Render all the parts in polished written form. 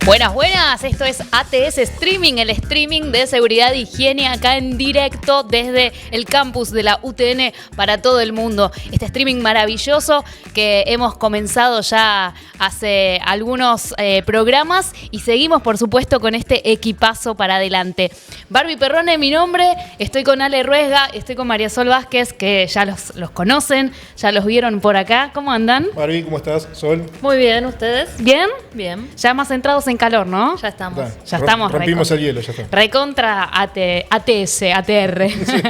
Buenas, buenas, esto es ATS Streaming, el streaming de seguridad e higiene acá en directo desde el campus de la UTN para todo el mundo. Este streaming maravilloso que hemos comenzado ya hace algunos programas y seguimos por supuesto con este equipazo para adelante. Barbie Perrone, mi nombre, estoy con Ale Ruesga, estoy con María Sol Vázquez, que ya los conocen, ya los vieron por acá. ¿Cómo andan? Barbie, ¿cómo estás? Sol. Muy bien, ¿ustedes? ¿Bien? Bien. Ya más centrados en calor, ¿no? Ya estamos. Ya estamos. Rompimos el hielo, ya está. Recontra ATS, ATR. Sí.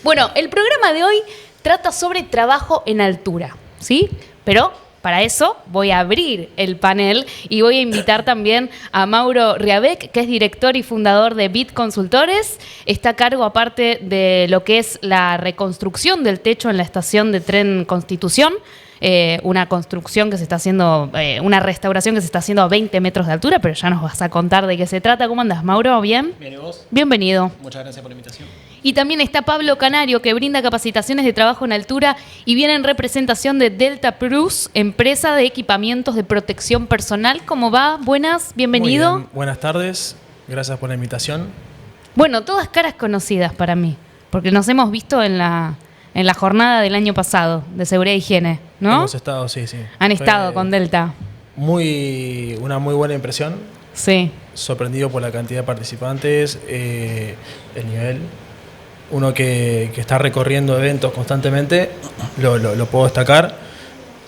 Bueno, el programa de hoy trata sobre trabajo en altura, ¿sí? Pero para eso voy a abrir el panel y voy a invitar también a Mauro Riabec, que es director y fundador de BIT Consultores. Está a cargo, aparte de lo que es la reconstrucción del techo en la estación de tren Constitución, una construcción que se está haciendo, una restauración que se está haciendo a 20 metros de altura, pero ya nos vas a contar de qué se trata. ¿Cómo andas, Mauro? ¿Bien? Bien, ¿y vos? Bienvenido. Muchas gracias por la invitación. Y también está Pablo Canario, que brinda capacitaciones de trabajo en altura y viene en representación de Delta Plus, empresa de equipamientos de protección personal. ¿Cómo va? Buenas, bienvenido. Muy bien. Buenas tardes, gracias por la invitación. Bueno, todas caras conocidas para mí, porque nos hemos visto en la jornada del año pasado de seguridad e higiene, ¿no? Hemos estado, sí. Han estado con Delta. Una muy buena impresión. Sí. Sorprendido por la cantidad de participantes, el nivel. Uno que está recorriendo eventos constantemente, lo puedo destacar,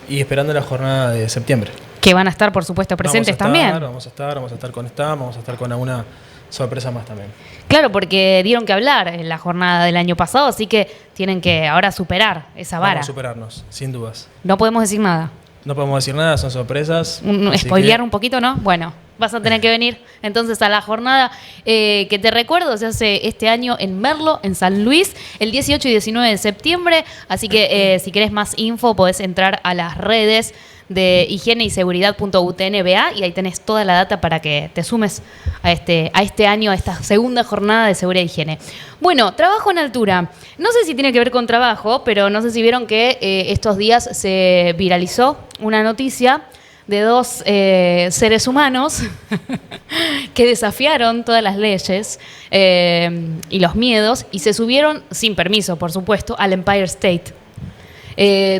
y esperando la jornada de septiembre. Que van a estar, por supuesto, presentes también. Vamos a estar con stand, vamos a estar con alguna sorpresa más también. Claro, porque dieron que hablar en la jornada del año pasado, así que tienen que ahora superar esa vara. Vamos a superarnos, sin dudas. No podemos decir nada. No podemos decir nada, son sorpresas. ¿Spoilear un poquito, no? Bueno, vas a tener que venir entonces a la jornada que te recuerdo, se hace este año en Merlo, en San Luis, el 18 y 19 de septiembre. Así que si querés más info, podés entrar a las redes de higiene y seguridad.utnba y ahí tenés toda la data para que te sumes a este año, a esta segunda jornada de seguridad e higiene. Bueno, trabajo en altura. No sé si tiene que ver con trabajo, pero no sé si vieron que estos días se viralizó una noticia de dos seres humanos que desafiaron todas las leyes y los miedos y se subieron, sin permiso, por supuesto, al Empire State.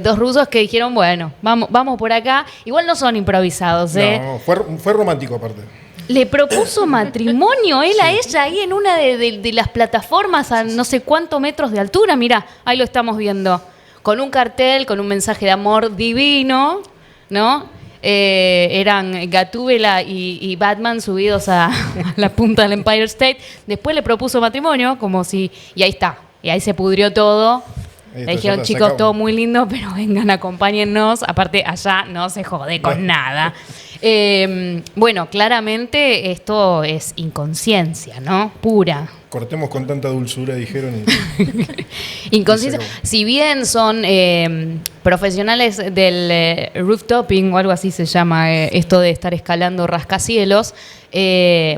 Dos rusos que dijeron, bueno, vamos por acá. Igual no son improvisados, No, fue romántico aparte. Le propuso matrimonio él a ella ahí en una de las plataformas a no sé cuántos metros de altura. Mirá, ahí lo estamos viendo. Con un cartel, con un mensaje de amor divino, ¿no? Eran Gatúbela y Batman subidos a la punta del Empire State. Después le propuso matrimonio, como si... Y ahí está. Y ahí se pudrió todo. Le dijeron, chicos, todo muy lindo, pero vengan, acompáñennos. Aparte, allá no se jode con nada. Bueno, claramente esto es inconsciencia, ¿no? Pura. Cortemos con tanta dulzura, dijeron. Inconsciencia. Si bien son profesionales del rooftoping o algo así se llama, esto de estar escalando rascacielos,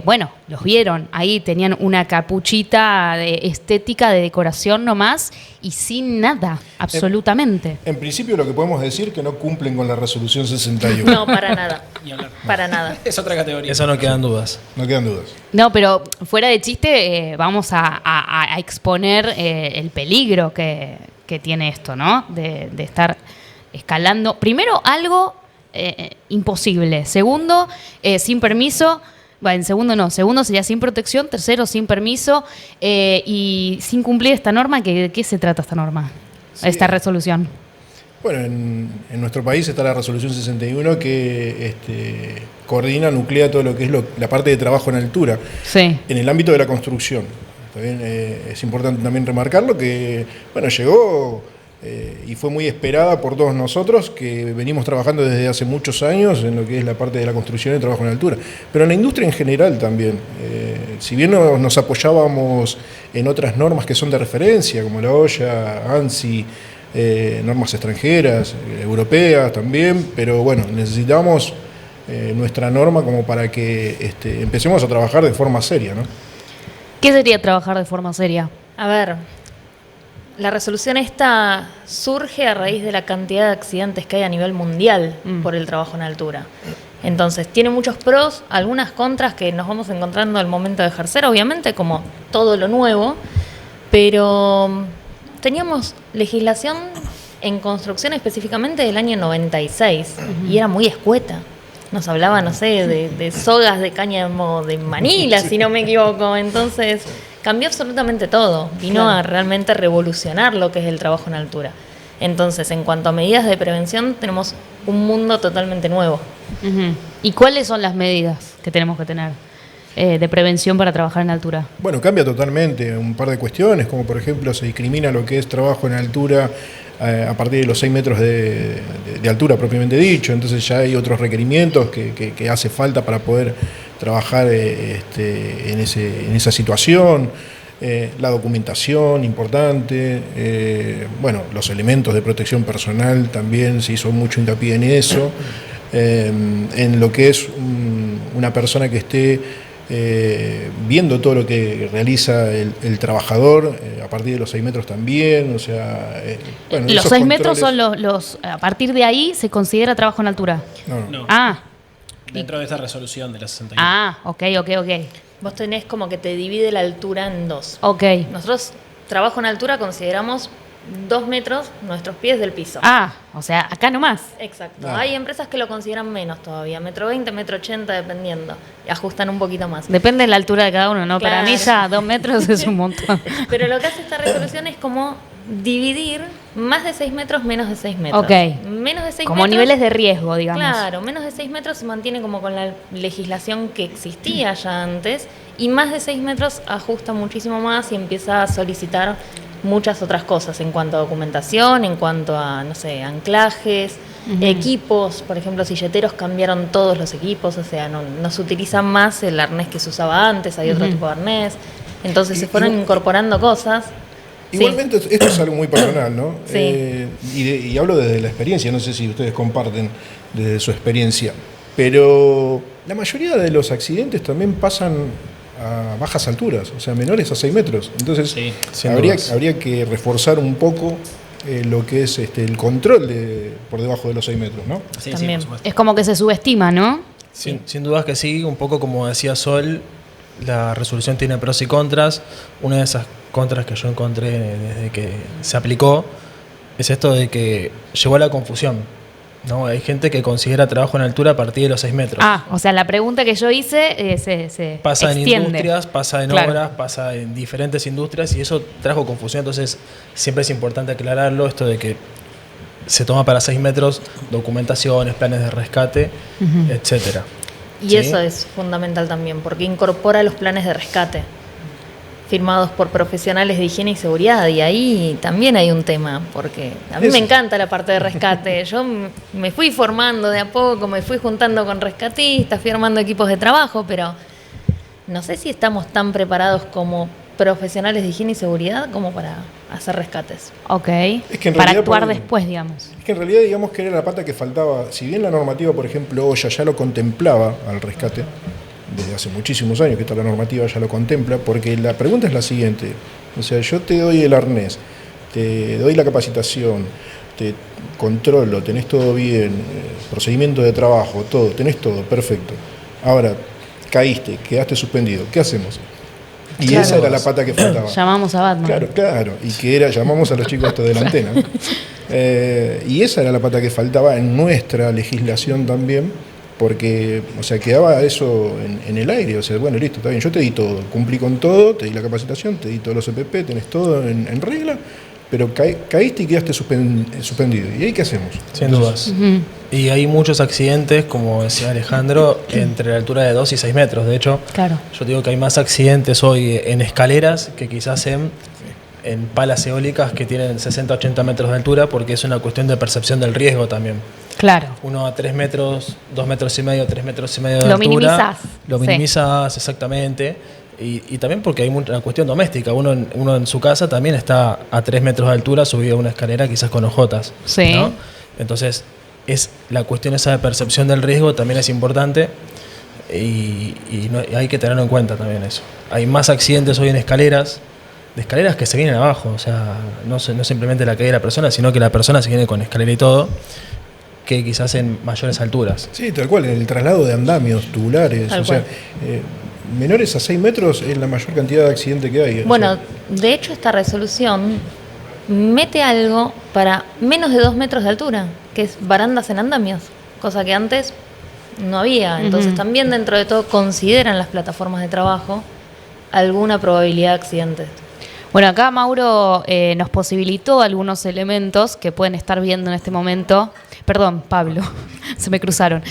bueno, los vieron. Ahí tenían una capuchita de estética, de decoración nomás y sin nada, absolutamente. En principio lo que podemos decir es que no cumplen con la resolución 61. No, para nada. Ni hablar. Para nada. Es otra categoría. Eso no quedan dudas. No quedan dudas. No, pero fuera de chiste, vamos a exponer el peligro que tiene esto, ¿no? De estar escalando. Primero, algo imposible. Segundo, sin permiso. Bueno, segundo sería sin protección. Tercero, sin permiso. Y sin cumplir esta norma. ¿De qué se trata esta norma? Sí. Esta resolución. Bueno, en nuestro país está la resolución 61 que coordina, nuclea todo lo que es la parte de trabajo en altura. Sí. En el ámbito de la construcción. También es importante también remarcarlo que, bueno, llegó y fue muy esperada por todos nosotros que venimos trabajando desde hace muchos años en lo que es la parte de la construcción y trabajo en altura. Pero en la industria en general también. Si bien nos apoyábamos en otras normas que son de referencia, como la OSHA, ANSI, normas extranjeras, europeas también, pero bueno, necesitamos nuestra norma como para que empecemos a trabajar de forma seria, ¿no? ¿Qué sería trabajar de forma seria? A ver, la resolución esta surge a raíz de la cantidad de accidentes que hay a nivel mundial por el trabajo en altura. Entonces, tiene muchos pros, algunas contras que nos vamos encontrando al momento de ejercer, obviamente, como todo lo nuevo, pero teníamos legislación en construcción específicamente del año 96 y era muy escueta. Nos hablaba, no sé, de sogas de cáñamo de Manila, si no me equivoco. Entonces, cambió absolutamente todo. Vino a realmente revolucionar lo que es el trabajo en altura. Entonces, en cuanto a medidas de prevención, tenemos un mundo totalmente nuevo. ¿Y cuáles son las medidas que tenemos que tener de prevención para trabajar en altura? Bueno, cambia totalmente un par de cuestiones, como por ejemplo se discrimina lo que es trabajo en altura a partir de los 6 metros de altura propiamente dicho, entonces ya hay otros requerimientos que hace falta para poder trabajar en esa situación. La documentación importante, bueno, los elementos de protección personal también se hizo mucho hincapié en eso, en lo que es una persona que esté viendo todo lo que realiza el trabajador a partir de los 6 metros también, o sea... bueno, los esos 6 metros controles- son los... A partir de ahí se considera trabajo en altura. No. No, Ah, dentro de esta resolución de la 61. ok. Vos tenés como que te divide la altura en dos. Ok. Nosotros, trabajo en altura, consideramos 2 metros nuestros pies del piso. O sea, acá nomás. Exacto. Ah. Hay empresas que lo consideran menos todavía, 1,20 m, 1,80 m, dependiendo. Y ajustan un poquito más. Depende de la altura de cada uno, ¿no? Para Claro. mí ya 2 metros es un montón. Pero lo que hace esta resolución es como dividir más de 6 metros, menos de 6 metros. Ok. Menos de 6 Como metros. niveles de riesgo, digamos. Claro, menos de 6 metros se mantiene como con la legislación que existía ya antes. Y más de 6 metros ajusta muchísimo más y empieza a solicitar muchas otras cosas en cuanto a documentación, en cuanto a, no sé, anclajes, equipos. Por ejemplo, silleteros cambiaron todos los equipos, o sea, no se utiliza más el arnés que se usaba antes, hay otro tipo de arnés. Entonces se fueron incorporando cosas. Igualmente esto es algo muy personal, ¿no? Sí. Y hablo desde la experiencia, no sé si ustedes comparten desde su experiencia, pero la mayoría de los accidentes también pasan a bajas alturas, o sea, menores a 6 metros. Entonces Sí, sin habría dudas. que reforzar un poco lo que es el control por debajo de los 6 metros, ¿no? Sí, También. por supuesto. Es como que se subestima, ¿no? Sin dudas que sí, un poco como decía Sol, la resolución tiene pros y contras. Una de esas contras que yo encontré desde que se aplicó es esto de que llevó a la confusión, ¿no? Hay gente que considera trabajo en altura a partir de los 6 metros. O sea, la pregunta que yo hice se Pasa en extiende. industrias, pasa en Claro. obras, pasa en diferentes industrias y eso trajo confusión. Entonces, siempre es importante aclararlo, esto de que se toma para 6 metros documentaciones, planes de rescate, etcétera. Y ¿Sí? eso es fundamental también, porque incorpora los planes de rescate firmados por profesionales de higiene y seguridad, y ahí también hay un tema, porque a mí Eso. me encanta la parte de rescate. Yo me fui formando de a poco, me fui juntando con rescatistas, fui armando equipos de trabajo, pero no sé si estamos tan preparados como profesionales de higiene y seguridad como para hacer rescates. Ok. Es que en Para realidad actuar por- después, digamos. Es que en realidad digamos que era la pata que faltaba, si bien la normativa, por ejemplo, OSHA ya lo contemplaba al rescate, desde hace muchísimos años que esta la normativa ya lo contempla, porque la pregunta es la siguiente, o sea, yo te doy el arnés, te doy la capacitación, te controlo, tenés todo bien, procedimiento de trabajo, todo, tenés todo, perfecto. Ahora, caíste, quedaste suspendido, ¿qué hacemos? Y Claro. esa era la pata que faltaba. Llamamos a Batman. Claro, y que era, llamamos a los chicos estos de la antena. Y esa era la pata que faltaba en nuestra legislación también, porque, o sea, quedaba eso en el aire, o sea, bueno, listo, está bien, yo te di todo, cumplí con todo, te di la capacitación, te di todos los EPP, tenés todo en regla, pero caíste y quedaste suspendido. ¿Y ahí qué hacemos? Sin dudas. Y hay muchos accidentes, como decía Alejandro, entre la altura de 2 y 6 metros. De hecho, Claro. yo digo que hay más accidentes hoy en escaleras que quizás en palas eólicas que tienen 60, 80 metros de altura, porque es una cuestión de percepción del riesgo también. Claro. Uno a 3 metros, 2 metros y medio, 3 metros y medio de Lo altura. minimizás, Lo sí. minimizas, exactamente. Y también porque hay una cuestión doméstica. Uno en su casa también está a 3 metros de altura, subido a una escalera quizás con ojotas. Sí. ¿no? Entonces, es la cuestión esa de percepción del riesgo también es importante y hay que tenerlo en cuenta también eso. Hay más accidentes hoy en escaleras, de escaleras que se vienen abajo, o sea, no simplemente la caída de la persona, sino que la persona se viene con escalera y todo, que quizás en mayores alturas. Sí, tal cual, en el traslado de andamios tubulares, Tal o sea, menores a 6 metros es la mayor cantidad de accidentes que hay. Bueno, O sea, de hecho esta resolución mete algo para menos de 2 metros de altura, que es barandas en andamios, cosa que antes no había. Entonces también dentro de todo consideran las plataformas de trabajo alguna probabilidad de accidentes. Bueno, acá Mauro nos posibilitó algunos elementos que pueden estar viendo en este momento. Perdón, Pablo, se me cruzaron.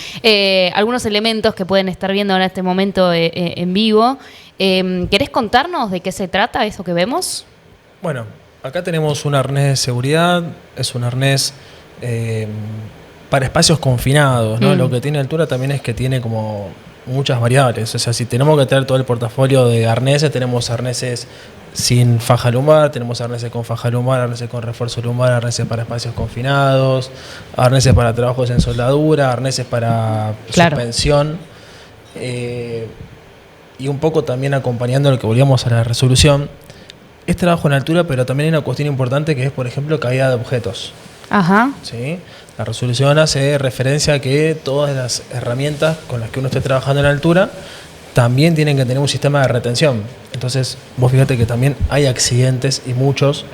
Algunos elementos que pueden estar viendo en este momento en vivo. ¿Querés contarnos de qué se trata eso que vemos? Bueno, acá tenemos un arnés de seguridad, es un arnés para espacios confinados, ¿no? Lo que tiene altura también es que tiene como muchas variables. O sea, si tenemos que tener todo el portafolio de arneses, tenemos arneses sin faja lumbar, tenemos arneses con faja lumbar, arneses con refuerzo lumbar, arneses para espacios confinados, arneses para trabajos en soldadura, arneses para suspensión. Y un poco también acompañando lo que volvíamos a la resolución, es trabajo en altura, pero también hay una cuestión importante que es, por ejemplo, caída de objetos. Ajá. ¿Sí? La resolución hace referencia a que todas las herramientas con las que uno esté trabajando en altura también tienen que tener un sistema de retención. Entonces, vos fíjate que también hay accidentes y muchos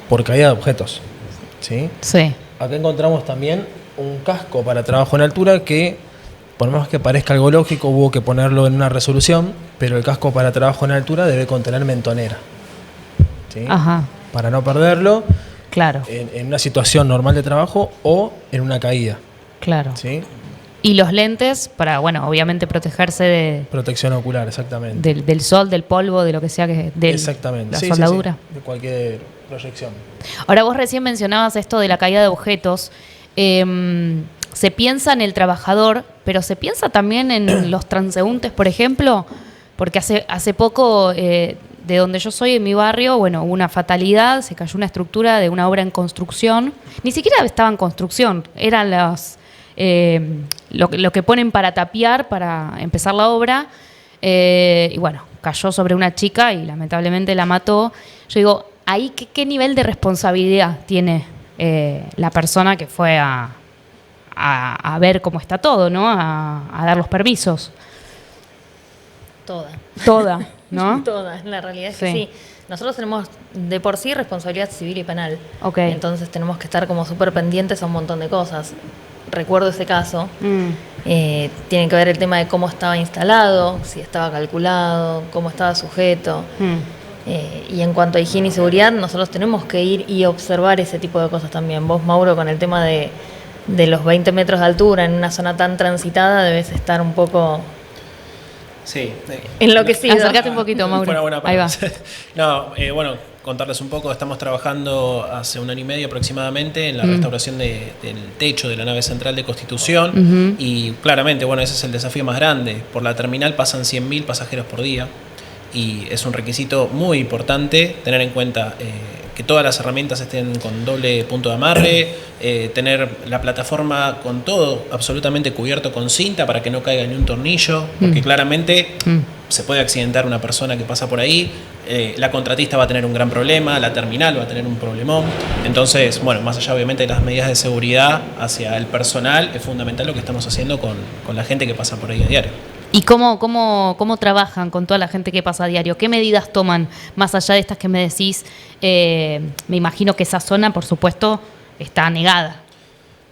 por caída de objetos. ¿Sí? Sí. Acá encontramos también un casco para trabajo en altura que, por más que parezca algo lógico, hubo que ponerlo en una resolución, pero el casco para trabajo en altura debe contener mentonera. ¿Sí? Ajá. Para no perderlo Claro. en una situación normal de trabajo o en una caída. Claro. ¿Sí? Y los lentes para, bueno, obviamente protegerse Protección ocular, exactamente. del sol, del polvo, de lo que sea, Exactamente. la Sí, soldadura. sí, de cualquier proyección. Ahora vos recién mencionabas esto de la caída de objetos. Se piensa en el trabajador, pero se piensa también en los transeúntes, por ejemplo, porque hace poco, de donde yo soy, en mi barrio, bueno, hubo una fatalidad, se cayó una estructura de una obra en construcción. Ni siquiera estaba en construcción, eran lo que ponen para tapiar, para empezar la obra. Y bueno, cayó sobre una chica y lamentablemente la mató. Yo digo, ahí ¿qué nivel de responsabilidad tiene la persona que fue a ver cómo está todo, ¿no? A dar los permisos. Toda, ¿no? Toda, la realidad es que Sí. sí. Nosotros tenemos de por sí responsabilidad civil y penal. Ok. Entonces tenemos que estar como súper pendientes a un montón de cosas. Recuerdo ese caso. Tiene que ver el tema de cómo estaba instalado, si estaba calculado, cómo estaba sujeto. Y en cuanto a higiene y seguridad, nosotros tenemos que ir y observar ese tipo de cosas también. Vos, Mauro, con el tema de los 20 metros de altura en una zona tan transitada, debes estar un poco Sí. enloquecido. Acércate un poquito, Mauro. Fue una buena Ahí va. No, bueno, contarles un poco, estamos trabajando hace 1 año y medio aproximadamente en la restauración del techo de la nave central de Constitución y claramente, bueno, ese es el desafío más grande. Por la terminal pasan 100.000 pasajeros por día y es un requisito muy importante tener en cuenta que todas las herramientas estén con doble punto de amarre, tener la plataforma con todo absolutamente cubierto con cinta para que no caiga ni un tornillo, porque claramente se puede accidentar una persona que pasa por ahí, la contratista va a tener un gran problema, la terminal va a tener un problemón. Entonces, bueno, más allá obviamente de las medidas de seguridad hacia el personal, es fundamental lo que estamos haciendo con la gente que pasa por ahí a diario. ¿Y cómo trabajan con toda la gente que pasa a diario? ¿Qué medidas toman más allá de estas que me decís? Me imagino que esa zona, por supuesto, está negada.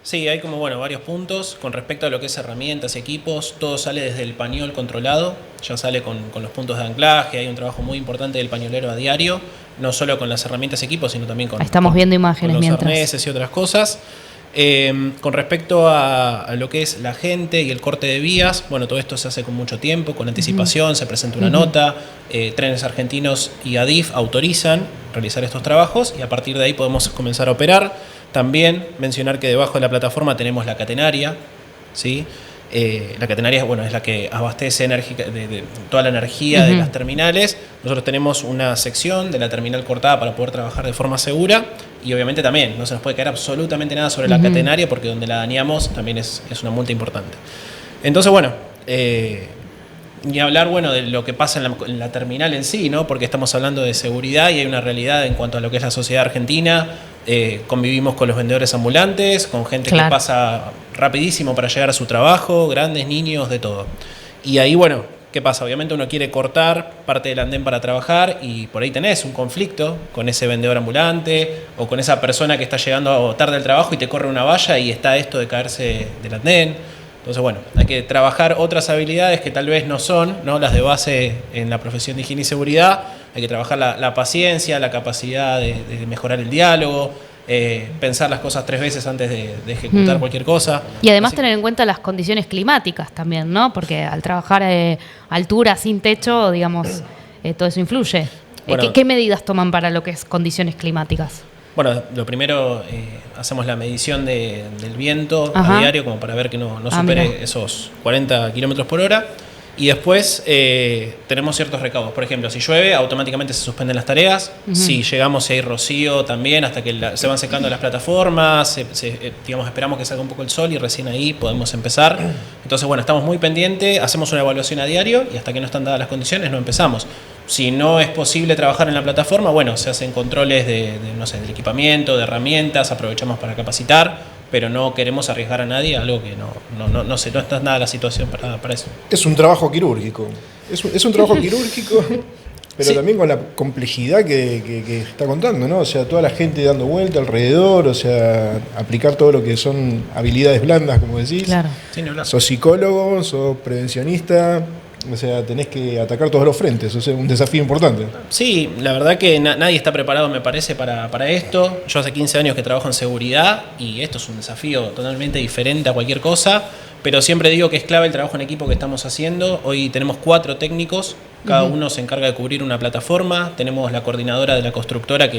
Sí, hay como varios puntos. Con respecto a lo que es herramientas y equipos, todo sale desde el pañol controlado, ya sale con los puntos de anclaje, hay un trabajo muy importante del pañolero a diario, no solo con las herramientas y equipos, sino también con, Estamos viendo imágenes con los mientras. arneses y otras cosas. Con respecto a lo que es la gente y el corte de vías, bueno, todo esto se hace con mucho tiempo, con anticipación, se presenta una nota, Trenes Argentinos y ADIF autorizan realizar estos trabajos y a partir de ahí podemos comenzar a operar. También mencionar que debajo de la plataforma tenemos la catenaria, ¿sí? La catenaria es la que abastece de toda la energía de las terminales. Nosotros tenemos una sección de la terminal cortada para poder trabajar de forma segura y obviamente también no se nos puede caer absolutamente nada sobre la catenaria porque donde la dañamos también es una multa importante. Entonces, ni hablar de lo que pasa en la terminal en sí, ¿no? Porque estamos hablando de seguridad y hay una realidad en cuanto a lo que es la sociedad argentina. Convivimos con los vendedores ambulantes, con gente que pasa rapidísimo para llegar a su trabajo, grandes, niños, de todo. Y ahí, bueno, ¿qué pasa? Obviamente uno quiere cortar parte del andén para trabajar y por ahí tenés un conflicto con ese vendedor ambulante o con esa persona que está llegando tarde al trabajo y te corre una valla y está esto de caerse del andén. Entonces, bueno, hay que trabajar otras habilidades que tal vez no son, ¿no?, las de base en la profesión de higiene y seguridad. Hay que trabajar la paciencia, la capacidad de mejorar el diálogo, pensar las cosas 3 veces antes de ejecutar cualquier cosa. Y además tener en cuenta las condiciones climáticas también, ¿no? Porque al trabajar a altura, sin techo, digamos, todo eso influye. Bueno, ¿Qué medidas toman para lo que es condiciones climáticas? Bueno, lo primero, hacemos la medición del viento Ajá. a diario como para ver que no Ah, supere mirá. esos 40 kilómetros por hora. Y después tenemos ciertos recaudos. Por ejemplo, si llueve, automáticamente se suspenden las tareas. Si llegamos a ir rocío también, hasta que se van secando las plataformas, digamos, esperamos que salga un poco el sol y recién ahí podemos empezar. Entonces, bueno, estamos muy pendientes, hacemos una evaluación a diario y hasta que no están dadas las condiciones no empezamos. Si no es posible trabajar en la plataforma, bueno, se hacen controles no sé, del equipamiento, de herramientas, aprovechamos para capacitar, pero no queremos arriesgar a nadie a algo que no está nada la situación para eso. Es un trabajo quirúrgico. Es un trabajo quirúrgico, pero Sí. también con la complejidad que está contando, ¿no? O sea, toda la gente dando vuelta alrededor, o sea, aplicar todo lo que son habilidades blandas, como decís. Claro. Sí, ni hablar. Sos psicólogo, sos prevencionista, o sea, tenés que atacar todos los frentes, o sea, un desafío importante. Sí, la verdad que nadie está preparado, me parece, para esto. Yo hace 15 años que trabajo en seguridad y esto es un desafío totalmente diferente a cualquier cosa, pero siempre digo que es clave el trabajo en equipo que estamos haciendo. Hoy tenemos 4 técnicos, cada uno se encarga de cubrir una plataforma. Tenemos la coordinadora de la constructora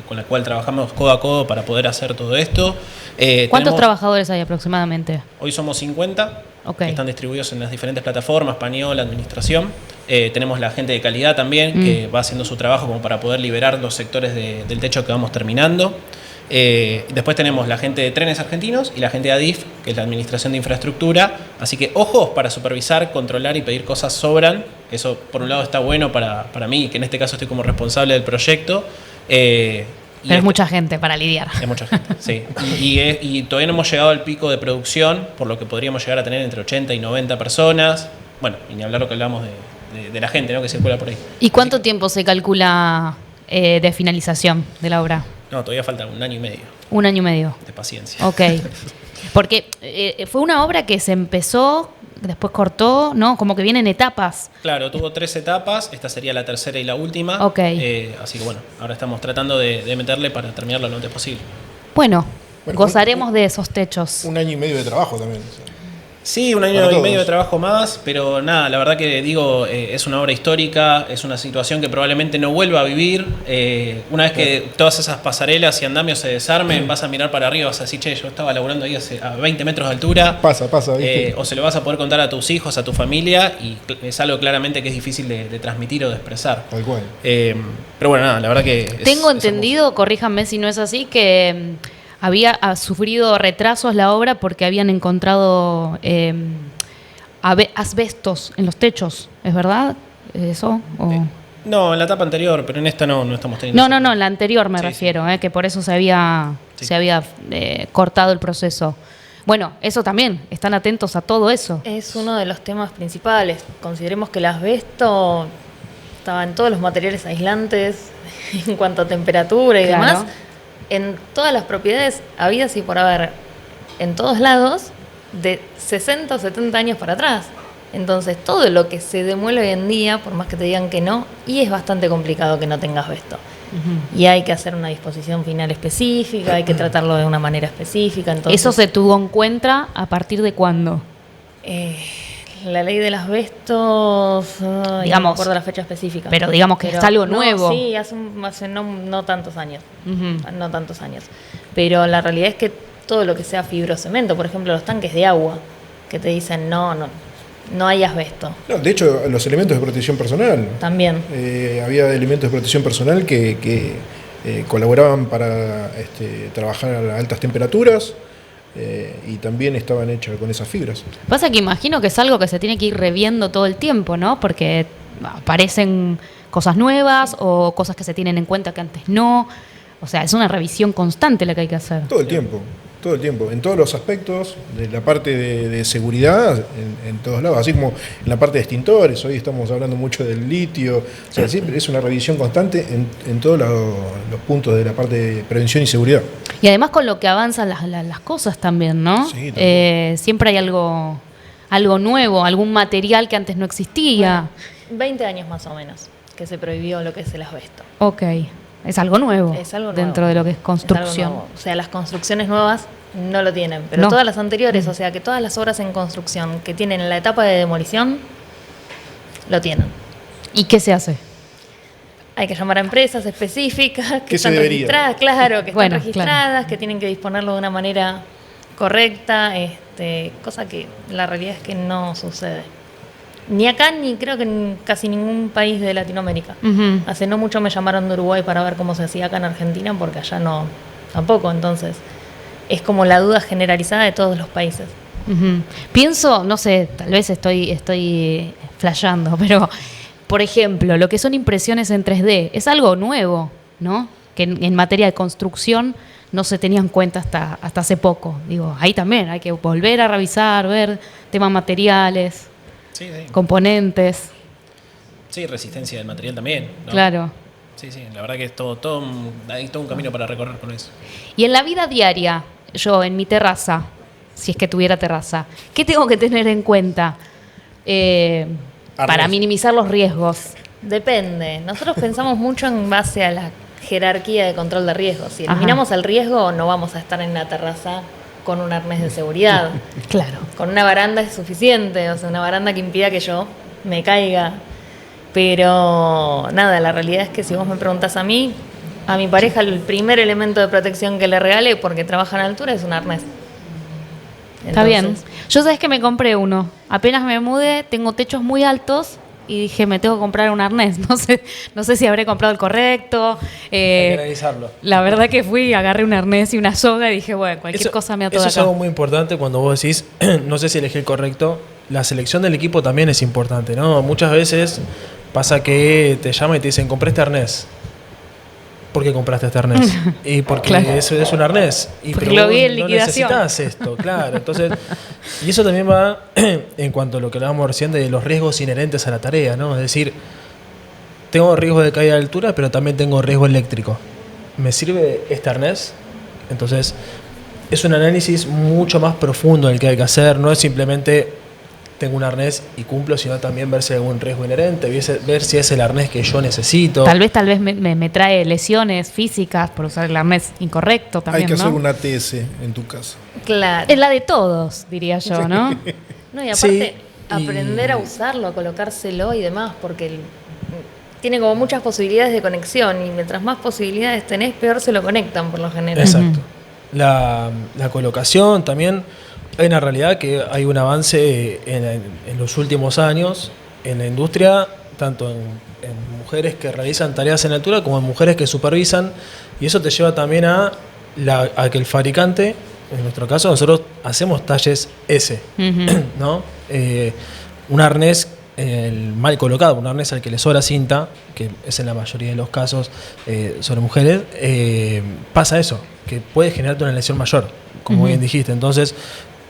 con la cual trabajamos codo a codo para poder hacer todo esto. ¿Cuántos Tenemos- trabajadores hay aproximadamente? Hoy somos 50, Ok. que están distribuidos en las diferentes plataformas, Pañol, administración. Tenemos la gente de calidad también, que va haciendo su trabajo como para poder liberar los sectores del techo que vamos terminando. Después tenemos la gente de Trenes Argentinos y la gente de ADIF, que es la administración de infraestructura. Así que ojos para supervisar, controlar y pedir cosas sobran. Eso por un lado está bueno para mí, que en este caso estoy como responsable del proyecto. Pero es mucha gente para lidiar. Es mucha gente, sí. Y todavía no hemos llegado al pico de producción, por lo que podríamos llegar a tener entre 80 y 90 personas. Bueno, y ni hablar lo que hablamos de la gente, ¿no?, que circula por ahí. ¿Y cuánto tiempo se calcula de finalización de la obra? No, todavía falta 1 año y medio 1 año y medio. de paciencia. Ok. Porque fue una obra que se empezó, después cortó, ¿no? Como que vienen etapas. Claro, tuvo 3 etapas, esta sería la tercera y la última. Ok. Así que bueno, ahora estamos tratando de meterle para terminarlo lo antes posible. Bueno, Bueno, gozaremos de esos techos. 1 año y medio de trabajo también. o sea. Sí, 1 año Para y todos. medio de trabajo más, pero nada, la verdad que digo, es una obra histórica, es una situación que probablemente no vuelva a vivir. Una vez que todas esas pasarelas y andamios se desarmen, vas a mirar para arriba, vas a decir, che, yo estaba laburando ahí a 20 metros de altura. Pasa, ¿viste? O se lo vas a poder contar a tus hijos, a tu familia, y es algo claramente que es difícil de transmitir o de expresar. Tal cual. Pero bueno, nada, la verdad que... Tengo es entendido, corríjanme si no es así, que ha sufrido retrasos la obra porque habían encontrado asbestos en los techos, ¿es verdad? ¿Eso? O- No, en la etapa anterior, pero en esta no estamos teniendo... No, en la anterior me Sí, refiero, que por eso se había Sí. cortado el proceso. Bueno, eso también, están atentos a todo eso. Es uno de los temas principales. Consideremos que el asbesto estaba en todos los materiales aislantes en cuanto a temperatura y Claro. demás. En todas las propiedades habidas y por haber, en todos lados, de 60 o 70 años para atrás. Entonces, todo lo que se demuele hoy en día, por más que te digan que no, y es bastante complicado que no tengas asbesto. Y hay que hacer una disposición final específica, hay que tratarlo de una manera específica. Entonces, ¿Eso se tuvo en cuenta a partir de cuándo? La ley del asbesto, no me Digamos, acuerdo la fecha específica. pero digamos que es algo nuevo. Sí, hace no tantos años. Ujú. No tantos años. Pero la realidad es que todo lo que sea fibrocemento, por ejemplo, los tanques de agua, que te dicen no hay asbesto. No, de hecho, los elementos de protección personal. También. Había elementos de protección personal que colaboraban para trabajar a altas temperaturas y también estaban hechas con esas fibras. Pasa que imagino que es algo que se tiene que ir reviendo todo el tiempo, ¿no? Porque aparecen cosas nuevas o cosas que se tienen en cuenta que antes no. O sea, es una revisión constante la que hay que hacer. Todo el tiempo. todo el tiempo, en todos los aspectos, de la parte de seguridad, en todos lados, así como en la parte de extintores, hoy estamos hablando mucho del litio, o sea, siempre es una revisión constante en todos los puntos de la parte de prevención y seguridad. Y además con lo que avanzan las cosas también, ¿no? Sí, también. Siempre hay algo nuevo, algún material que antes no existía. 20 años más o menos que se prohibió lo que es el asbesto. Ok, es algo nuevo. Es algo nuevo. Dentro de lo que es Es algo construcción. nuevo. O sea, las construcciones nuevas no lo tienen, pero No. todas las anteriores, o sea, que todas las obras en construcción que tienen la etapa de demolición, lo tienen. ¿Y qué se hace? Hay que llamar a empresas específicas que ¿Qué se están debería? registradas, claro, que están Bueno, registradas, que tienen que disponerlo de una manera correcta, cosa que la realidad es que no sucede. Ni acá, ni creo que en casi ningún país de Latinoamérica. Ujú. Hace no mucho me llamaron de Uruguay para ver cómo se hacía acá en Argentina, porque allá no, tampoco. Entonces, es como la duda generalizada de todos los países. Ujú. Pienso, no sé, tal vez estoy flasheando, pero por ejemplo, lo que son impresiones en 3D es algo nuevo, ¿no? Que en materia de construcción no se tenía en cuenta hasta hace poco. Digo, ahí también hay que volver a revisar, ver temas materiales, Sí, sí. componentes, Sí, resistencia del material también, ¿no? claro. Sí, sí, la verdad que es hay todo un camino para recorrer con eso. Y en la vida diaria, yo en mi terraza, si es que tuviera terraza, ¿qué tengo que tener en cuenta para Arnés. minimizar los riesgos? Depende. Nosotros pensamos mucho en base a la jerarquía de control de riesgos. Si Ajá. eliminamos el riesgo, no vamos a estar en la terraza con un arnés de seguridad. Claro. Con una baranda es suficiente, o sea, una baranda que impida que yo me caiga. Pero nada, la realidad es que si vos me preguntás a mí, a mi pareja el primer elemento de protección que le regale, porque trabaja en altura, es un arnés. Está bien. Entonces, Yo sabes que me compré uno. Apenas me mudé, tengo techos muy altos y dije, me tengo que comprar un arnés. No sé si habré comprado el correcto. Hay que analizarlo. La verdad que fui, agarré un arnés y una soga y dije, bueno, cualquier cosa me ato de Eso es acá. algo muy importante cuando vos decís, no sé si elegí el correcto. La selección del equipo también es importante, ¿no? Muchas veces pasa que te llaman y te dicen, compré este arnés. ¿Por qué compraste este arnés? Y porque Claro. eso es un arnés. Y Porque pero lo vi vos en no liquidación. necesitas esto, claro. Entonces, y eso también va en cuanto a lo que hablábamos recién de los riesgos inherentes a la tarea, ¿no? Es decir, tengo riesgo de caída de altura, pero también tengo riesgo eléctrico. ¿Me sirve este arnés? Entonces, es un análisis mucho más profundo el que hay que hacer. No es simplemente tengo un arnés y cumplo, sino también ver si hay algún riesgo inherente, ver si es el arnés que yo necesito. Tal vez me trae lesiones físicas por usar el arnés incorrecto también, Hay que hacer ¿no? un ATS en tu casa. claro. Es la de todos, diría yo, ¿no? No, y aparte, Sí, aprender a usarlo, a colocárselo y demás, porque tiene como muchas posibilidades de conexión y mientras más posibilidades tenés, peor se lo conectan por lo general. Exacto. La colocación también. Hay una realidad que hay un avance en los últimos años en la industria, tanto en mujeres que realizan tareas en altura como en mujeres que supervisan, y eso te lleva también a que el fabricante, en nuestro caso nosotros hacemos talles S, Ujú. ¿no? Un arnés mal colocado, un arnés al que le sobra cinta, que es en la mayoría de los casos sobre mujeres, pasa eso, que puede generarte una lesión mayor, como bien dijiste. Entonces,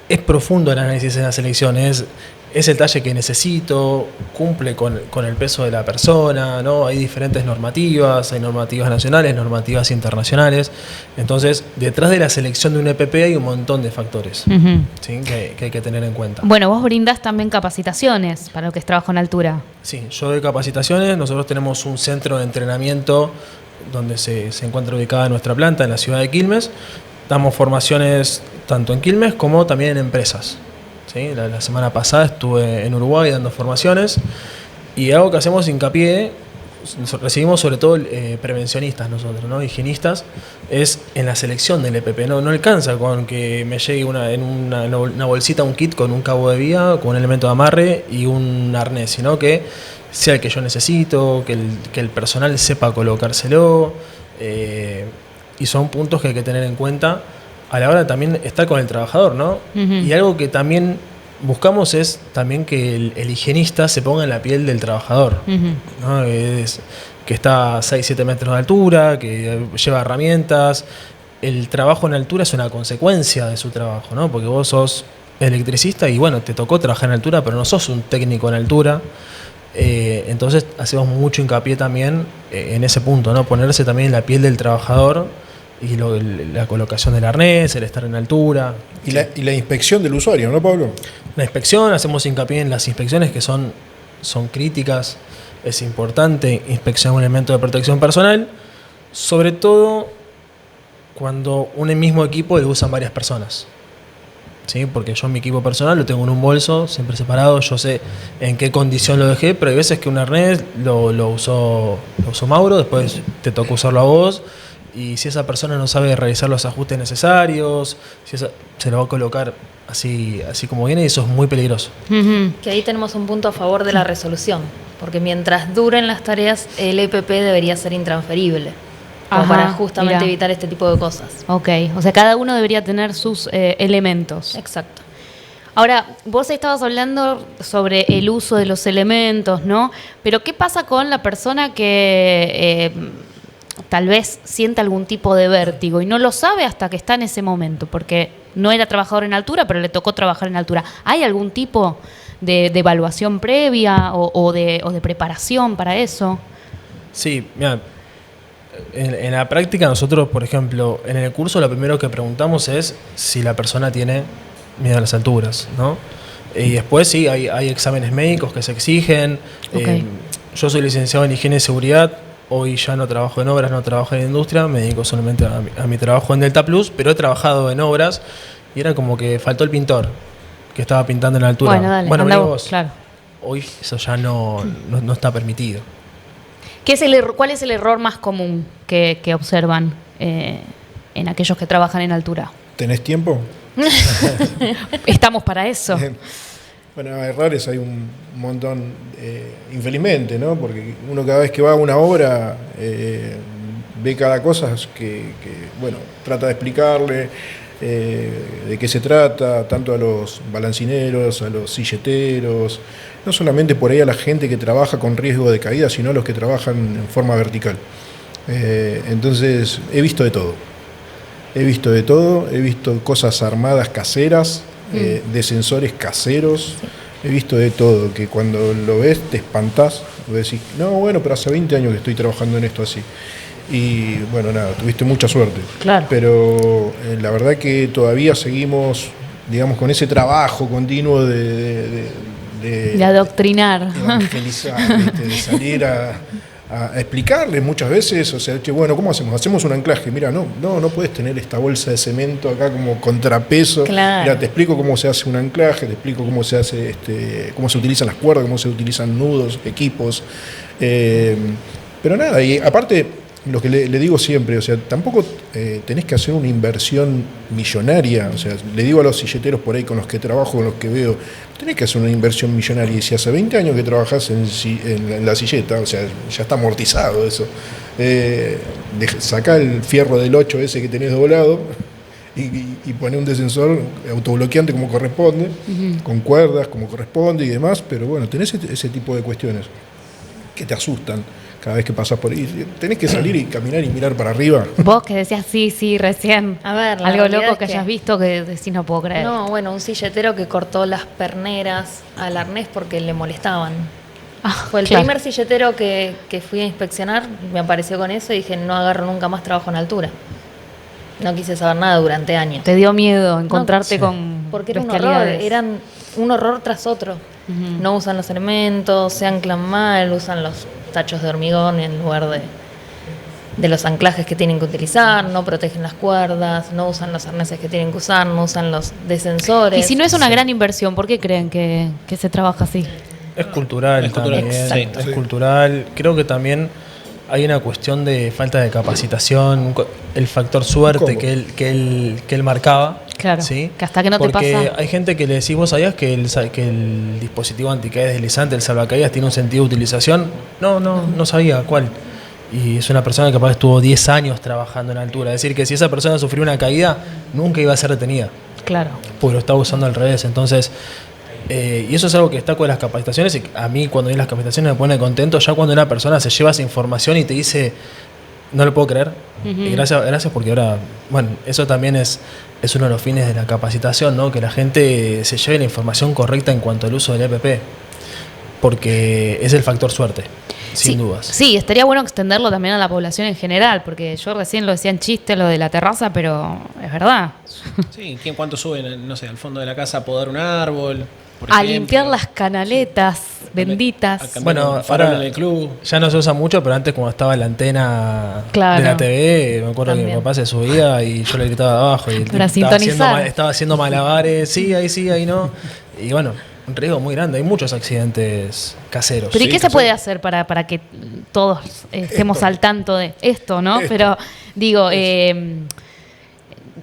es profundo el análisis en la selección, es el talle que necesito, cumple con el peso de la persona, ¿no? Hay diferentes normativas, hay normativas nacionales, normativas internacionales. Entonces, detrás de la selección de un EPP hay un montón de factores, Ujú. ¿sí? que hay que tener en cuenta. Bueno, vos brindás también capacitaciones para lo que es trabajo en altura. Sí, yo doy capacitaciones, nosotros tenemos un centro de entrenamiento donde se encuentra ubicada nuestra planta en la ciudad de Quilmes. Damos formaciones tanto en Quilmes como también en empresas. ¿Sí? La semana pasada estuve en Uruguay dando formaciones y algo que hacemos hincapié, recibimos sobre todo prevencionistas nosotros, ¿no? Higienistas, es en la selección del EPP. No alcanza con que me llegue en una bolsita un kit con un cabo de vía, con un elemento de amarre y un arnés, sino que sea el que yo necesito, que el personal sepa colocárselo, y son puntos que hay que tener en cuenta a la hora de también estar con el trabajador, ¿no? Ujú. Y algo que también buscamos es también que el higienista se ponga en la piel del trabajador, Ujú. ¿no? Que está a 6-7 metros de altura, que lleva herramientas, el trabajo en altura es una consecuencia de su trabajo, ¿no? Porque vos sos electricista y bueno, te tocó trabajar en altura, pero no sos un técnico en altura. Entonces hacemos mucho hincapié también en ese punto, ¿no? Ponerse también en la piel del trabajador y la colocación del arnés, el estar en altura. Y la inspección del usuario, ¿no, Pablo? La inspección, hacemos hincapié en las inspecciones que son críticas. Es importante inspeccionar un elemento de protección personal, sobre todo cuando un mismo equipo lo usan varias personas. ¿Sí? Porque yo mi equipo personal lo tengo en un bolso, siempre separado, yo sé en qué condición lo dejé, pero hay veces que un arnés lo usó Mauro, después te toca usarlo a vos, y si esa persona no sabe realizar los ajustes necesarios, se lo va a colocar así como viene, y eso es muy peligroso. Que ahí tenemos un punto a favor de la resolución, porque mientras duren las tareas, el EPP debería ser intransferible. Como para justamente evitar este tipo de cosas. Ok, o sea, cada uno debería tener sus elementos. Exacto. Ahora, vos estabas hablando sobre el uso de los elementos, ¿no? Pero ¿qué pasa con la persona que tal vez siente algún tipo de vértigo y no lo sabe hasta que está en ese momento? Porque no era trabajador en altura, pero le tocó trabajar en altura. ¿Hay algún tipo de evaluación previa o de preparación para eso? Sí, mira. En la práctica nosotros, por ejemplo, en el curso lo primero que preguntamos es si la persona tiene miedo a las alturas, ¿no? Y después sí, hay exámenes médicos que se exigen. Okay. Yo soy licenciado en higiene y seguridad, hoy ya no trabajo en obras, no trabajo en industria, me dedico solamente a mi trabajo en Delta Plus, pero he trabajado en obras y era como que faltó el pintor que estaba pintando en la altura. Bueno, dale, bueno, vos, claro. Hoy eso ya no está permitido. ¿Cuál es el error más común que observan en aquellos que trabajan en altura? ¿Tenés tiempo? Estamos para eso. Bueno, errores hay un montón, infelizmente, ¿no? Porque uno cada vez que va a una obra ve cada cosa que bueno, trata de explicarle de qué se trata, tanto a los balancineros, a los silleteros, no solamente por ahí a la gente que trabaja con riesgo de caída, sino a los que trabajan en forma vertical. Entonces, he visto de todo. He visto cosas armadas caseras, de sensores caseros, he visto de todo, que cuando lo ves te espantás, decís, no, bueno, pero hace 20 años que estoy trabajando en esto así. Y bueno, nada, tuviste mucha suerte. Claro. Pero la verdad que todavía seguimos, digamos, con ese trabajo continuo de adoctrinar. Evangelizar, de salir a explicarles muchas veces, o sea, que bueno, ¿cómo hacemos? Hacemos un anclaje, mira, no puedes tener esta bolsa de cemento acá como contrapeso. Claro. Mira, te explico cómo se hace un anclaje, te explico cómo se hace cómo se utilizan las cuerdas, cómo se utilizan nudos, equipos. Pero nada, y aparte, lo que le digo siempre, o sea, tampoco tenés que hacer una inversión millonaria, o sea, le digo a los silleteros por ahí con los que trabajo, con los que veo, tenés que hacer una inversión millonaria, y si hace 20 años que trabajás en la silleta, o sea, ya está amortizado eso, sacá el fierro del 8 ese que tenés doblado y poné un descensor autobloqueante como corresponde, con cuerdas como corresponde y demás, pero bueno, tenés ese tipo de cuestiones que te asustan cada vez que pasas por ahí. Tenés que salir y caminar y mirar para arriba. Vos que decías sí, recién. A ver, la algo realidad loco es que hayas visto que decís no puedo creer. No, bueno, un silletero que cortó las perneras al arnés porque le molestaban. Fue el primer silletero que fui a inspeccionar, me apareció con eso y dije, no agarro nunca más trabajo en altura. No quise saber nada durante años. ¿Te dio miedo encontrarte No, con porque era un horror, bestialidades? eran un horror tras otro. No usan los elementos, se anclan mal, usan los tachos de hormigón en lugar de los anclajes que tienen que utilizar, no protegen las cuerdas, no usan los arneses que tienen que usar, no usan los descensores. Y si no es una gran inversión, ¿por qué creen que se trabaja así? Es cultural también, Exacto. es cultural. Creo que también hay una cuestión de falta de capacitación, el factor suerte que él marcaba. Claro, ¿sí? que hasta que no te Porque pasa. hay gente que le decís, ¿vos sabías que el dispositivo anticaídas deslizante, el salvacaídas, tiene un sentido de utilización? No sabía cuál. Y es una persona que capaz estuvo 10 años trabajando en altura. Es decir, que si esa persona sufrió una caída, nunca iba a ser detenida. Claro. Porque lo estaba usando al revés. Entonces, y eso es algo que destaco de las capacitaciones. Y a mí, cuando vi las capacitaciones, me pone contento ya cuando una persona se lleva esa información y te dice, no lo puedo creer. Ujú. Y gracias porque ahora, bueno, eso también es uno de los fines de la capacitación, ¿no? Que la gente se lleve la información correcta en cuanto al uso del EPP. Porque es el factor suerte, sin Sí, dudas. Sí, estaría bueno extenderlo también a la población en general, porque yo recién lo decía en chiste, lo de la terraza, pero es verdad. Sí, ¿cuánto suben, no sé, al fondo de la casa a podar un árbol? Por A ejemplo? limpiar las canaletas A benditas. cambiar Bueno, un farol ahora en el club. ya no se usa mucho, pero antes cuando estaba la antena Claro. de la TV, me acuerdo que También. mi papá se subía y yo le gritaba de abajo. Y Para estaba haciendo sintonizar. estaba haciendo malabares, sí, ahí no. Y bueno, un riesgo muy grande, hay muchos accidentes caseros. Pero ¿y Sí, qué se sí. puede hacer para que todos estemos al tanto de esto, no? Esto. Pero digo,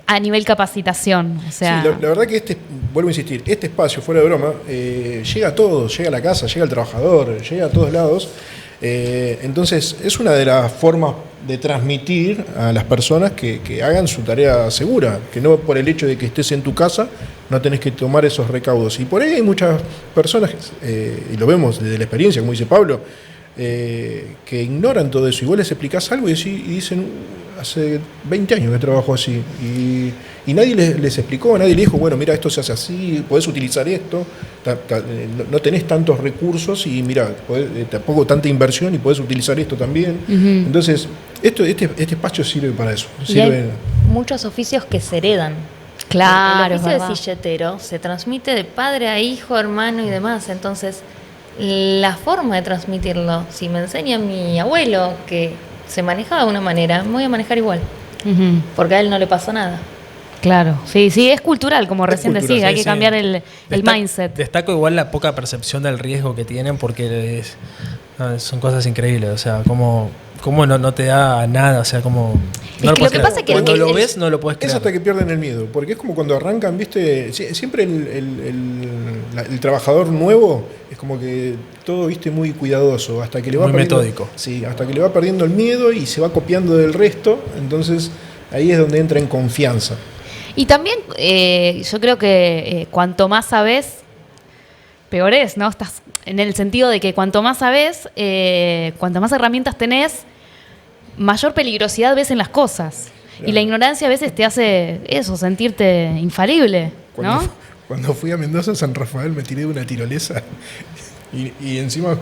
a nivel capacitación, o sea... Sí, la verdad que vuelvo a insistir, este espacio, fuera de broma, llega a todos, llega a la casa, llega al trabajador, llega a todos lados. Entonces, es una de las formas de transmitir a las personas que hagan su tarea segura, que no por el hecho de que estés en tu casa no tenés que tomar esos recaudos. Y por ahí hay muchas personas, y lo vemos desde la experiencia, como dice Pablo, que ignoran todo eso. Y vos les explicás algo y dicen, hace 20 años que trabajo así. Y nadie les explicó, nadie les dijo, bueno, mira, esto se hace así, podés utilizar esto, no tenés tantos recursos y mira, tampoco tanta inversión y podés utilizar esto también. Entonces, este espacio sirve para eso. Y hay Sirve, muchos oficios que se heredan. Claro, El es oficio verdad. de silletero se transmite de padre a hijo, hermano y demás. Entonces, la forma de transmitirlo, si me enseña mi abuelo que se manejaba de una manera, me voy a manejar igual. Ujú. Porque a él no le pasa nada. Claro, sí, es cultural, como recién cultural, decís, hay Sí, que sí. cambiar el mindset. Destaco igual la poca percepción del riesgo que tienen porque son cosas increíbles. O sea, como no te da nada. O sea, como. Es que lo que pasa es que cuando el- lo ves, no lo puedes es creer. hasta que pierden el miedo, porque es como cuando arrancan, viste, siempre el trabajador nuevo es como que todo, viste, muy cuidadoso, hasta que le va Muy perdiendo, metódico. Sí, hasta que le va perdiendo el miedo y se va copiando del resto, entonces ahí es donde entra en confianza. Y también yo creo que cuanto más sabes, peor es, ¿no? Estás en el sentido de que cuanto más sabes, cuanto más herramientas tenés, mayor peligrosidad ves en las cosas. Claro. Y la ignorancia a veces te hace eso, sentirte infalible, ¿no? Cuando fui a Mendoza, San Rafael, me tiré de una tirolesa y encima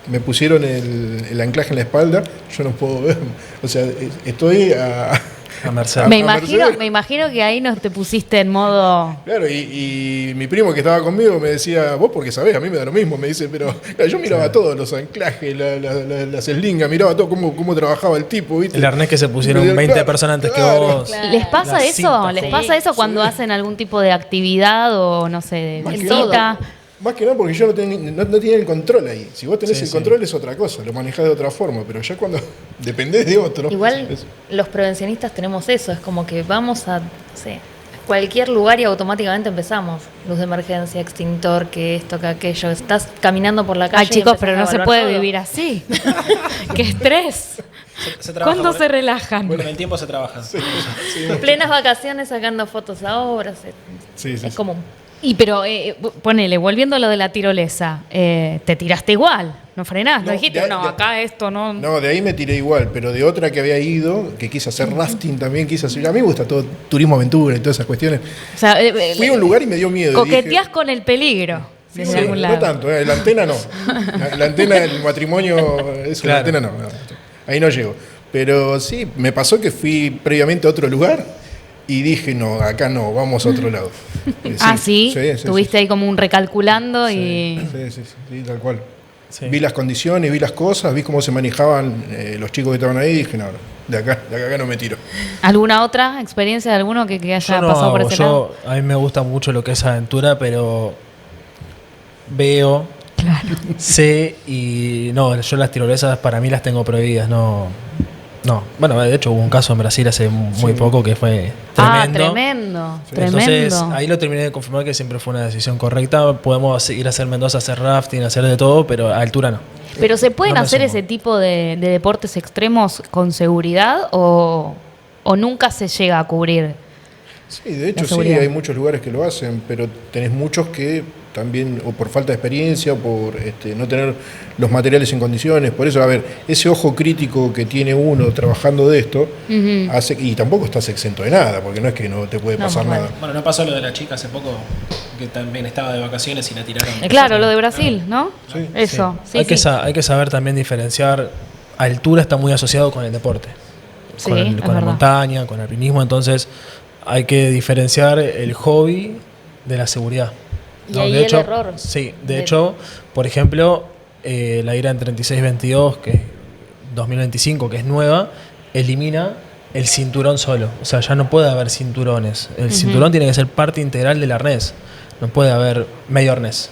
me pusieron el anclaje en la espalda, yo no puedo ver, o sea, estoy A merced. Me a merced. imagino que ahí no te pusiste en modo... Claro, y mi primo que estaba conmigo me decía, vos porque sabés, a mí me da lo mismo, me dice, pero claro, yo miraba todos los anclajes, las eslingas, miraba todo cómo trabajaba el tipo, ¿viste? El arnés que se pusieron Pero, 20 claro, personas antes claro. que vos. Claro. ¿Les pasa Las eso? cintas, ¿Les sí. pasa eso cuando hacen algún tipo de actividad o no sé, de Más que visita? Más que nada porque yo no tenía el control ahí. Si vos tenés Sí, el sí. control es otra cosa, lo manejás de otra forma, pero ya cuando dependés de otro. Igual es- los prevencionistas tenemos eso, es como que vamos a, no sé, cualquier lugar y automáticamente empezamos. Luz de emergencia, extintor, que esto, que aquello. Estás caminando por la calle. Ay, y chicos, empezás pero a no se evaluar puede todo. vivir así. ¡Qué estrés! Se trabaja ¿Cuándo con- se relajan? Con el tiempo se trabaja. Plenas vacaciones sacando fotos a obras. Sí, sí, Es sí. común. Y pero, ponele, volviendo a lo de la tirolesa, te tiraste igual, no frenás, no No, dijiste, de- no, de- acá esto no... No, de ahí me tiré igual, pero de otra que había ido, que quise hacer rafting también, quise hacer. A mí me gusta todo turismo aventura y todas esas cuestiones. O sea, Fui a un lugar y me dio miedo. coqueteás dije, con el peligro, desde sí, algún no lado. tanto, la antena no. La antena del matrimonio, eso, Claro. la antena no. Ahí no llego. Pero sí, me pasó que fui previamente a otro lugar y dije, no, acá no, vamos a otro lado. Sí, estuviste ahí como un recalculando y... Sí, tal cual. Sí. Vi las condiciones, vi las cosas, vi cómo se manejaban los chicos que estaban ahí y dije, no, de acá no me tiro. ¿Alguna otra experiencia de alguno que haya Yo no pasado por hago, ese lado? a mí me gusta mucho lo que es aventura, pero veo, sé y no, yo las tirolesas para mí las tengo prohibidas, no. Bueno, de hecho hubo un caso en Brasil hace muy poco que fue tremendo. Tremendo. Entonces ahí lo terminé de confirmar que siempre fue una decisión correcta. Podemos ir a hacer Mendoza, hacer rafting, hacer de todo, pero a altura no. ¿Pero se pueden No me hacer sumo. ese tipo de deportes extremos con seguridad o nunca se llega a cubrir? Sí, de hecho La sí, seguridad. hay muchos lugares que lo hacen, pero tenés muchos que también, o por falta de experiencia, o por no tener los materiales en condiciones. Por eso, a ver, ese ojo crítico que tiene uno trabajando de esto, hace, y tampoco estás exento de nada, porque no es que no te puede pasar nada. Bueno, no pasó lo de la chica hace poco, que también estaba de vacaciones y la tiraron. Claro, lo de Brasil, ¿no? Sí. Eso. Sí, Hay que saber también diferenciar. Altura está muy asociado con el deporte, Sí, con, es con la verdad. montaña, con el alpinismo, entonces hay que diferenciar el hobby de la seguridad. Y ahí el error. Sí, de hecho, por ejemplo, la IRAN 3622, que es 2025, que es nueva, elimina el cinturón solo. O sea, ya no puede haber cinturones. El cinturón tiene que ser parte integral del arnés. No puede haber medio arnés.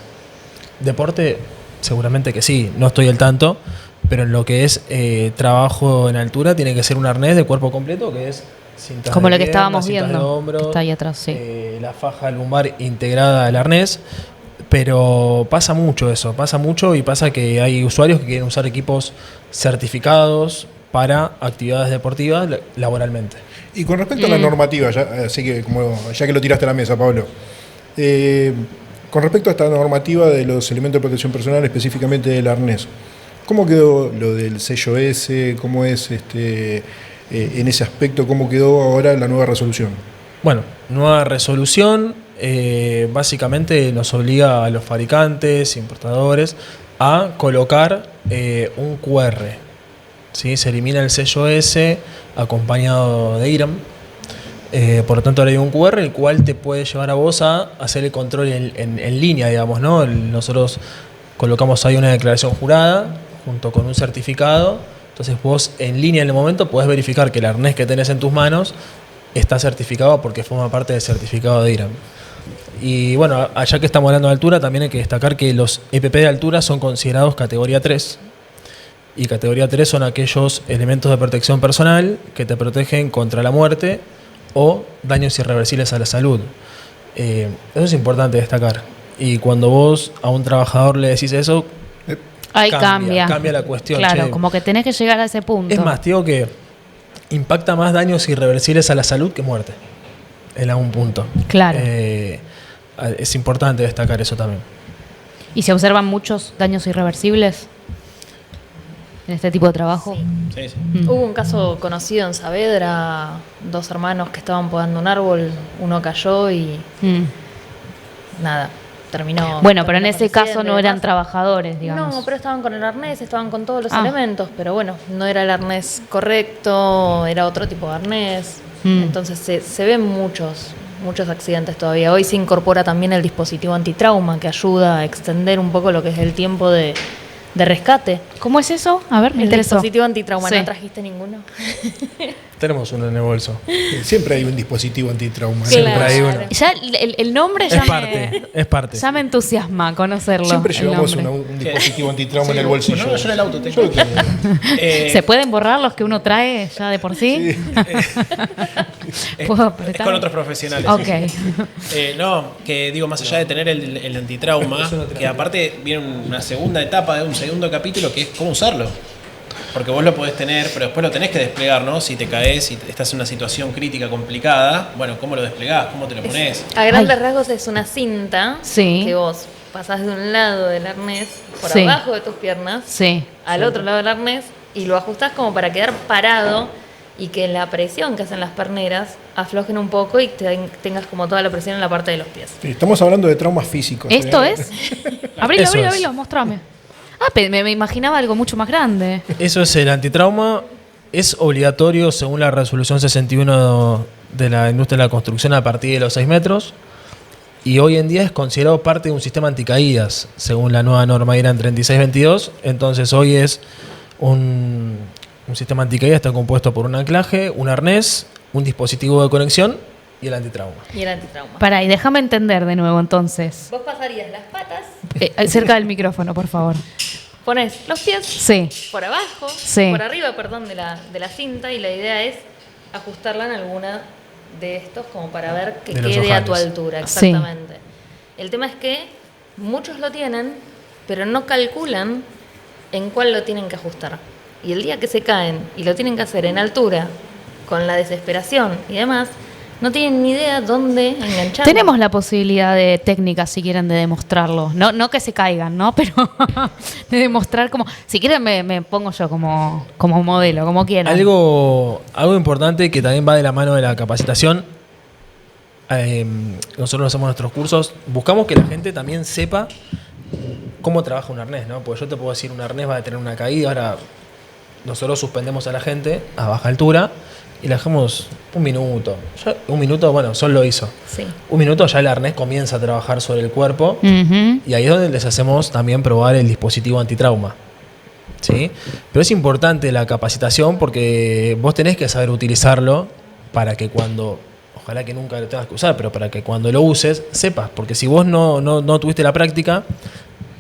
Deporte, seguramente que sí, no estoy al tanto, pero en lo que es trabajo en altura tiene que ser un arnés de cuerpo completo, que es cintas Como de lo que pierna, estábamos cintas de viendo, hombros, que está ahí atrás, sí. la faja lumbar integrada al arnés. Pero pasa mucho eso, pasa mucho, y pasa que hay usuarios que quieren usar equipos certificados para actividades deportivas laboralmente. Y con respecto a la normativa, así que ya que lo tiraste a la mesa, Pablo, con respecto a esta normativa de los elementos de protección personal, específicamente del arnés, ¿cómo quedó lo del sello S? ¿Cómo es en ese aspecto? ¿Cómo quedó ahora la nueva resolución? Bueno, nueva resolución básicamente nos obliga a los fabricantes, importadores, a colocar un QR. ¿Sí? Se elimina el sello S acompañado de IRAM. Por lo tanto, ahora hay un QR el cual te puede llevar a vos a hacer el control en línea, digamos, ¿no? Nosotros colocamos ahí una declaración jurada junto con un certificado. Entonces vos en línea en el momento podés verificar que el arnés que tenés en tus manos está certificado porque forma parte del certificado de IRAM. Y bueno, allá que estamos hablando de altura, también hay que destacar que los EPP de altura son considerados categoría 3. Y categoría 3 son aquellos elementos de protección personal que te protegen contra la muerte o daños irreversibles a la salud. Eso es importante destacar. Y cuando vos a un trabajador le decís eso, Ahí cambia la cuestión. Claro, che. como que tenés que llegar a ese punto. Es más, digo que impacta más daños irreversibles a la salud que muerte, en algún punto. Claro. Es importante destacar eso también. ¿Y se observan muchos daños irreversibles en este tipo de trabajo? Sí, sí. Hubo un caso conocido en Saavedra, 2 hermanos que estaban podando un árbol, uno cayó y nada, terminó. Bueno, pero en ese caso falleciendo no y eran demás. trabajadores, digamos. No, pero estaban con el arnés, estaban con todos los Ah. elementos, pero bueno, no era el arnés correcto, era otro tipo de arnés. Entonces se ven muchos accidentes todavía. Hoy se incorpora también el dispositivo antitrauma que ayuda a extender un poco lo que es el tiempo de rescate. ¿Cómo es eso? A ver, me El interesó. dispositivo antitrauma, Sí. ¿no trajiste ninguno? Tenemos uno en el bolso. Siempre hay un dispositivo antitrauma. Claro. Siempre hay uno. Ya el nombre ya Es parte. ya me entusiasma conocerlo. Siempre el llevamos nombre. un dispositivo antitrauma en el bolsillo. Yo en el auto tengo. ¿Se pueden borrar los que uno trae ya de por sí? ¿Puedo Es apretar? con otros profesionales. Ok. No, que digo, más allá de tener el antitrauma, que aparte viene una segunda etapa, un segundo capítulo, que es cómo usarlo. Porque vos lo podés tener, pero después lo tenés que desplegar, ¿no? Si te caes y estás en una situación crítica complicada, bueno, ¿cómo lo desplegás? ¿Cómo te lo ponés? A grandes rasgos es una cinta Sí. que vos pasás de un lado del arnés, por Sí. abajo de tus piernas, Sí. al otro lado del arnés, y lo ajustás como para quedar parado y que la presión que hacen las perneras aflojen un poco y tengas como toda la presión en la parte de los pies. Estamos hablando de traumas físicos. ¿Esto es? Abrilo, Eso es. abrilo, mostrame. Ah, me imaginaba algo mucho más grande. Eso es el antitrauma. Es obligatorio según la resolución 61 de la industria de la construcción a partir de los 6 metros. Y hoy en día es considerado parte de un sistema anticaídas, según la nueva norma IRAN 3622. Entonces hoy es un sistema anticaídas, está compuesto por un anclaje, un arnés, un dispositivo de conexión y el antitrauma. Y el antitrauma. Pará, y déjame entender de nuevo entonces. Vos pasarías las patas, Cerca del micrófono, por favor. pones los pies Sí. por abajo, Sí. por arriba, perdón, de la cinta, y la idea es ajustarla en alguna de estos como para ver que De los quede a tu ojales. altura, Sí. exactamente. El tema es que muchos lo tienen, pero no calculan en cuál lo tienen que ajustar. Y el día que se caen y lo tienen que hacer en altura, con la desesperación y demás, no tienen ni idea dónde enganchar. Tenemos la posibilidad de técnicas, si quieren, de demostrarlo. No que se caigan, ¿no? Pero de demostrar como... Si quieren me pongo yo como modelo, como quieran. Algo importante que también va de la mano de la capacitación. Nosotros hacemos nuestros cursos. Buscamos que la gente también sepa cómo trabaja un arnés, ¿no? Porque yo te puedo decir, un arnés va a tener una caída. Ahora, nosotros suspendemos a la gente a baja altura y le dejamos un minuto. Un minuto, bueno, Sol lo hizo. Sí. Un minuto ya el arnés comienza a trabajar sobre el cuerpo. Ujú. Y ahí es donde les hacemos también probar el dispositivo antitrauma. ¿Sí? Pero es importante la capacitación porque vos tenés que saber utilizarlo para que cuando, ojalá que nunca lo tengas que usar, pero para que cuando lo uses, sepas. Porque si vos no tuviste la práctica,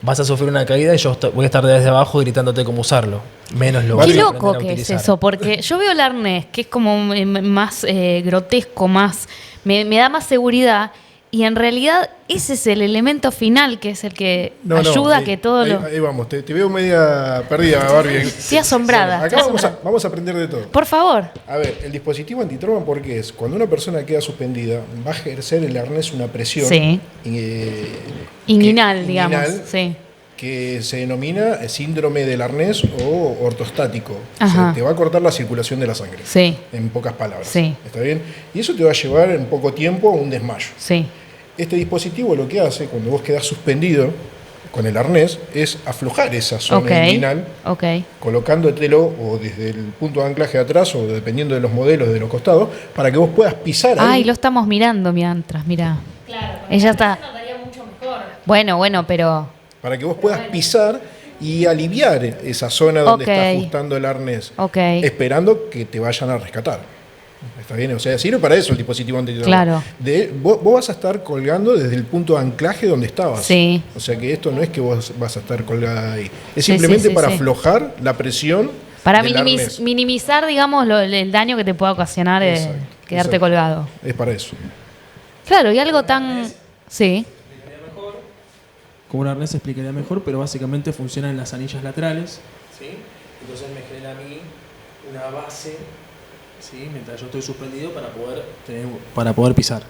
vas a sufrir una caída y yo voy a estar desde abajo gritándote cómo usarlo. Menos lo vas Qué a loco aprender a que es utilizar. eso, porque yo veo el arnés, que es como más grotesco, más me da más seguridad, y en realidad ese es el elemento final, que es el que ayuda a que todo ahí, lo... ahí vamos, te veo media perdida, Barbie. Estoy asombrada. Acá vamos a aprender de todo. Por favor. A ver, el dispositivo antitrauma, ¿por qué es? Cuando una persona queda suspendida, va a ejercer el arnés una presión Sí. Inguinal, que- digamos. inguinal, Sí. que se denomina síndrome del arnés o ortostático. Ajá. Te va a cortar la circulación de la sangre. Sí. En pocas palabras. Sí. ¿Está bien? Y eso te va a llevar en poco tiempo a un desmayo. Sí. Este dispositivo lo que hace, cuando vos quedás suspendido con el arnés, es aflojar esa zona Ok. inguinal, Ok. colocándotelo o desde el punto de anclaje de atrás o dependiendo de los modelos de los costados, para que vos puedas pisar ahí. Ay, lo estamos mirando mientras, mira. Claro. Ella está... Notaría mucho mejor. Bueno, pero... Para que vos puedas pisar y aliviar esa zona donde Ok. está ajustando el arnés, Ok. esperando que te vayan a rescatar. ¿Está bien? O sea, sirve para eso el dispositivo antitrauma. Claro. Vos vas a estar colgando desde el punto de anclaje donde estabas. Sí. O sea que esto no es que vos vas a estar colgada ahí. Es Sí, simplemente sí, para sí. aflojar la presión Para del arnés. minimizar, digamos, el daño que te pueda ocasionar Exacto, quedarte exacto. colgado. Es para eso. Claro, y algo tan... Sí. Como un arnés explicaría mejor, pero básicamente funciona en las anillas laterales. ¿Sí? Entonces me genera a mí una base, ¿sí? Mientras yo estoy suspendido para poder pisar.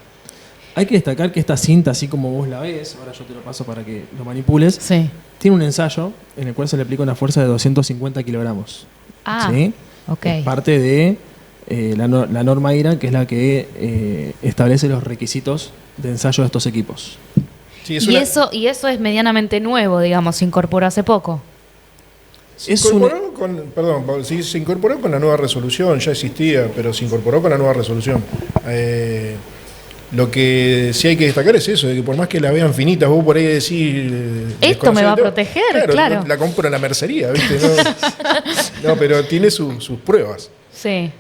Hay que destacar que esta cinta, así como vos la ves, ahora yo te lo paso para que lo manipules, Sí. tiene un ensayo en el cual se le aplica una fuerza de 250 kilogramos. Ah, ¿Sí? ok. Es parte de la norma IRA, que es la que establece los requisitos de ensayo de estos equipos. Sí, Y eso es medianamente nuevo, digamos, se incorporó hace poco. Se es incorporó se incorporó con la nueva resolución, ya existía, pero se incorporó con la nueva resolución. Lo que sí hay que destacar es eso, de que por más que la vean finitas, vos por ahí decís... Esto me va a desconocés, proteger, claro. La compro en la mercería, ¿viste? No, pero tiene sus pruebas. Sí.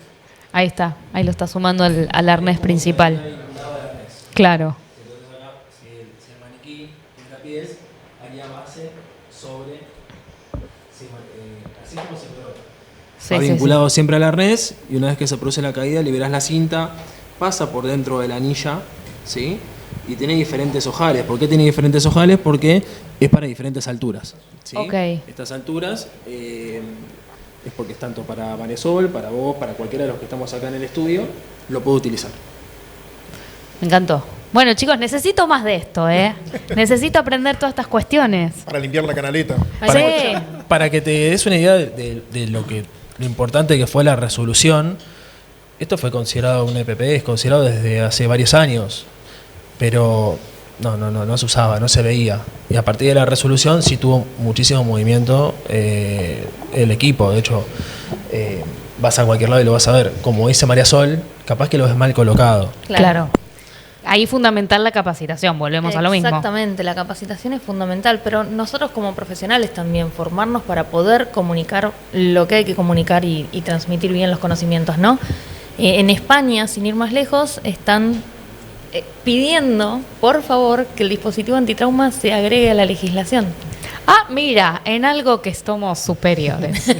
Ahí está. Ahí lo está sumando al arnés principal. Claro. Si el maniquí es la piel, haría base sobre... así como se pelota. Sí, Va sí, vinculado siempre al arnés y una vez que se produce la caída liberás la cinta, pasa por dentro de la anilla, ¿sí? Y tiene diferentes ojales. ¿Por qué tiene diferentes ojales? Porque es para diferentes alturas, ¿sí? Ok. Estas alturas es porque es tanto para Marisol, para vos, para cualquiera de los que estamos acá en el estudio, lo puedo utilizar. Me encantó. Bueno, chicos, necesito más de esto, ¿eh? Necesito aprender todas estas cuestiones. Para limpiar la canaleta. Sí. Para que te des una idea de lo importante que fue la resolución, esto fue considerado un EPP, es considerado desde hace varios años, pero no se usaba, no se veía. Y a partir de la resolución sí tuvo muchísimo movimiento el equipo. De hecho, vas a cualquier lado y lo vas a ver. Como dice María Sol, capaz que lo ves mal colocado. Claro. Ahí fundamental la capacitación, volvemos a lo mismo. Exactamente, la capacitación es fundamental, pero nosotros como profesionales también, formarnos para poder comunicar lo que hay que comunicar y transmitir bien los conocimientos, ¿no? En España, sin ir más lejos, están pidiendo, por favor, que el dispositivo antitrauma se agregue a la legislación. Ah, mira, en algo que somos superiores.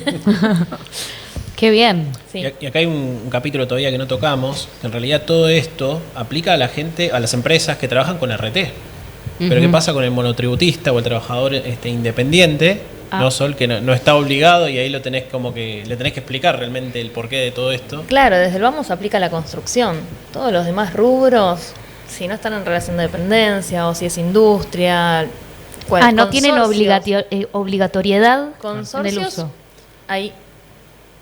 Qué bien. Sí. Y acá hay un capítulo todavía que no tocamos, que en realidad todo esto aplica a la gente, a las empresas que trabajan con RT. Pero ¿qué pasa con el monotributista o el trabajador independiente ¿no, Sol? Que no está obligado y ahí lo tenés como que le tenés que explicar realmente el porqué de todo esto. Claro, desde el vamos aplica la construcción. Todos los demás rubros, si no están en relación de dependencia o si es industria. No tienen obligatoriedad en el consorcios. uso. Ahí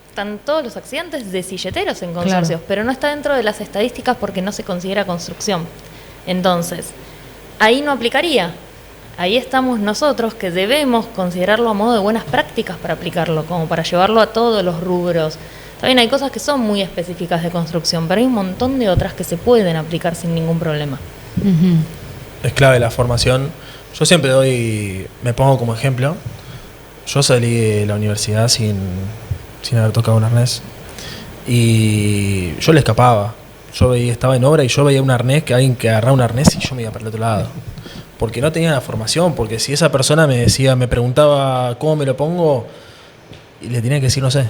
están todos los accidentes de silleteros en consorcios, pero no está dentro de las estadísticas porque no se considera construcción. Entonces, ahí no aplicaría. Ahí estamos nosotros que debemos considerarlo a modo de buenas prácticas para aplicarlo, como para llevarlo a todos los rubros. También hay cosas que son muy específicas de construcción, pero hay un montón de otras que se pueden aplicar sin ningún problema. Es clave la formación. Yo siempre me pongo como ejemplo. Yo salí de la universidad sin haber tocado un arnés. Y yo le escapaba. Estaba en obra y yo veía un arnés, que alguien que agarraba un arnés y yo me iba para el otro lado. Porque no tenía la formación, porque si esa persona me preguntaba cómo me lo pongo, y le tenía que decir no sé.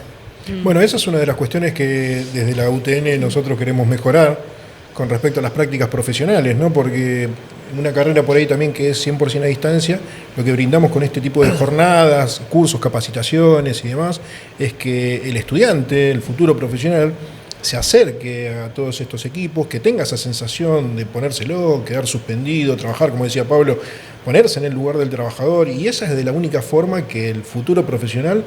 Bueno, esa es una de las cuestiones que desde la UTN nosotros queremos mejorar con respecto a las prácticas profesionales, ¿no? Porque en una carrera por ahí también que es 100% a distancia, lo que brindamos con este tipo de jornadas, cursos, capacitaciones y demás, es que el estudiante, el futuro profesional, se acerque a todos estos equipos, que tenga esa sensación de ponérselo, quedar suspendido, trabajar, como decía Pablo, ponerse en el lugar del trabajador, y esa es de la única forma que el futuro profesional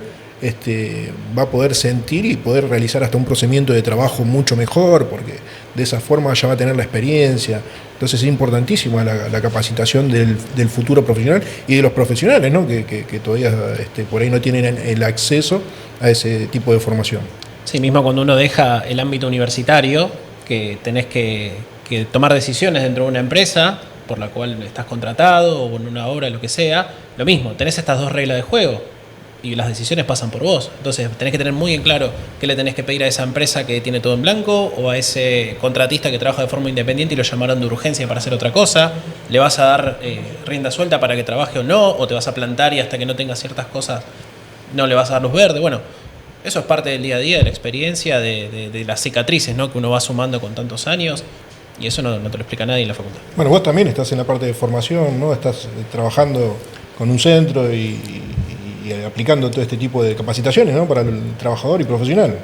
va a poder sentir y poder realizar hasta un procedimiento de trabajo mucho mejor, porque de esa forma ya va a tener la experiencia. Entonces es importantísima la capacitación del futuro profesional y de los profesionales, ¿no? que todavía por ahí no tienen el acceso a ese tipo de formación. Sí, mismo cuando uno deja el ámbito universitario, que tenés que tomar decisiones dentro de una empresa por la cual estás contratado o en una obra, lo que sea, lo mismo, tenés estas dos reglas de juego y las decisiones pasan por vos. Entonces tenés que tener muy en claro qué le tenés que pedir a esa empresa que tiene todo en blanco o a ese contratista que trabaja de forma independiente y lo llamaron de urgencia para hacer otra cosa. ¿Le vas a dar rienda suelta para que trabaje o no? ¿O te vas a plantar y hasta que no tenga ciertas cosas no le vas a dar luz verde? Bueno, eso es parte del día a día, de la experiencia, de las cicatrices, ¿no? Que uno va sumando con tantos años, y eso no te lo explica nadie en la facultad. Bueno, vos también estás en la parte de formación, ¿no? Estás trabajando con un centro y aplicando todo este tipo de capacitaciones, ¿no? Para el trabajador y profesional.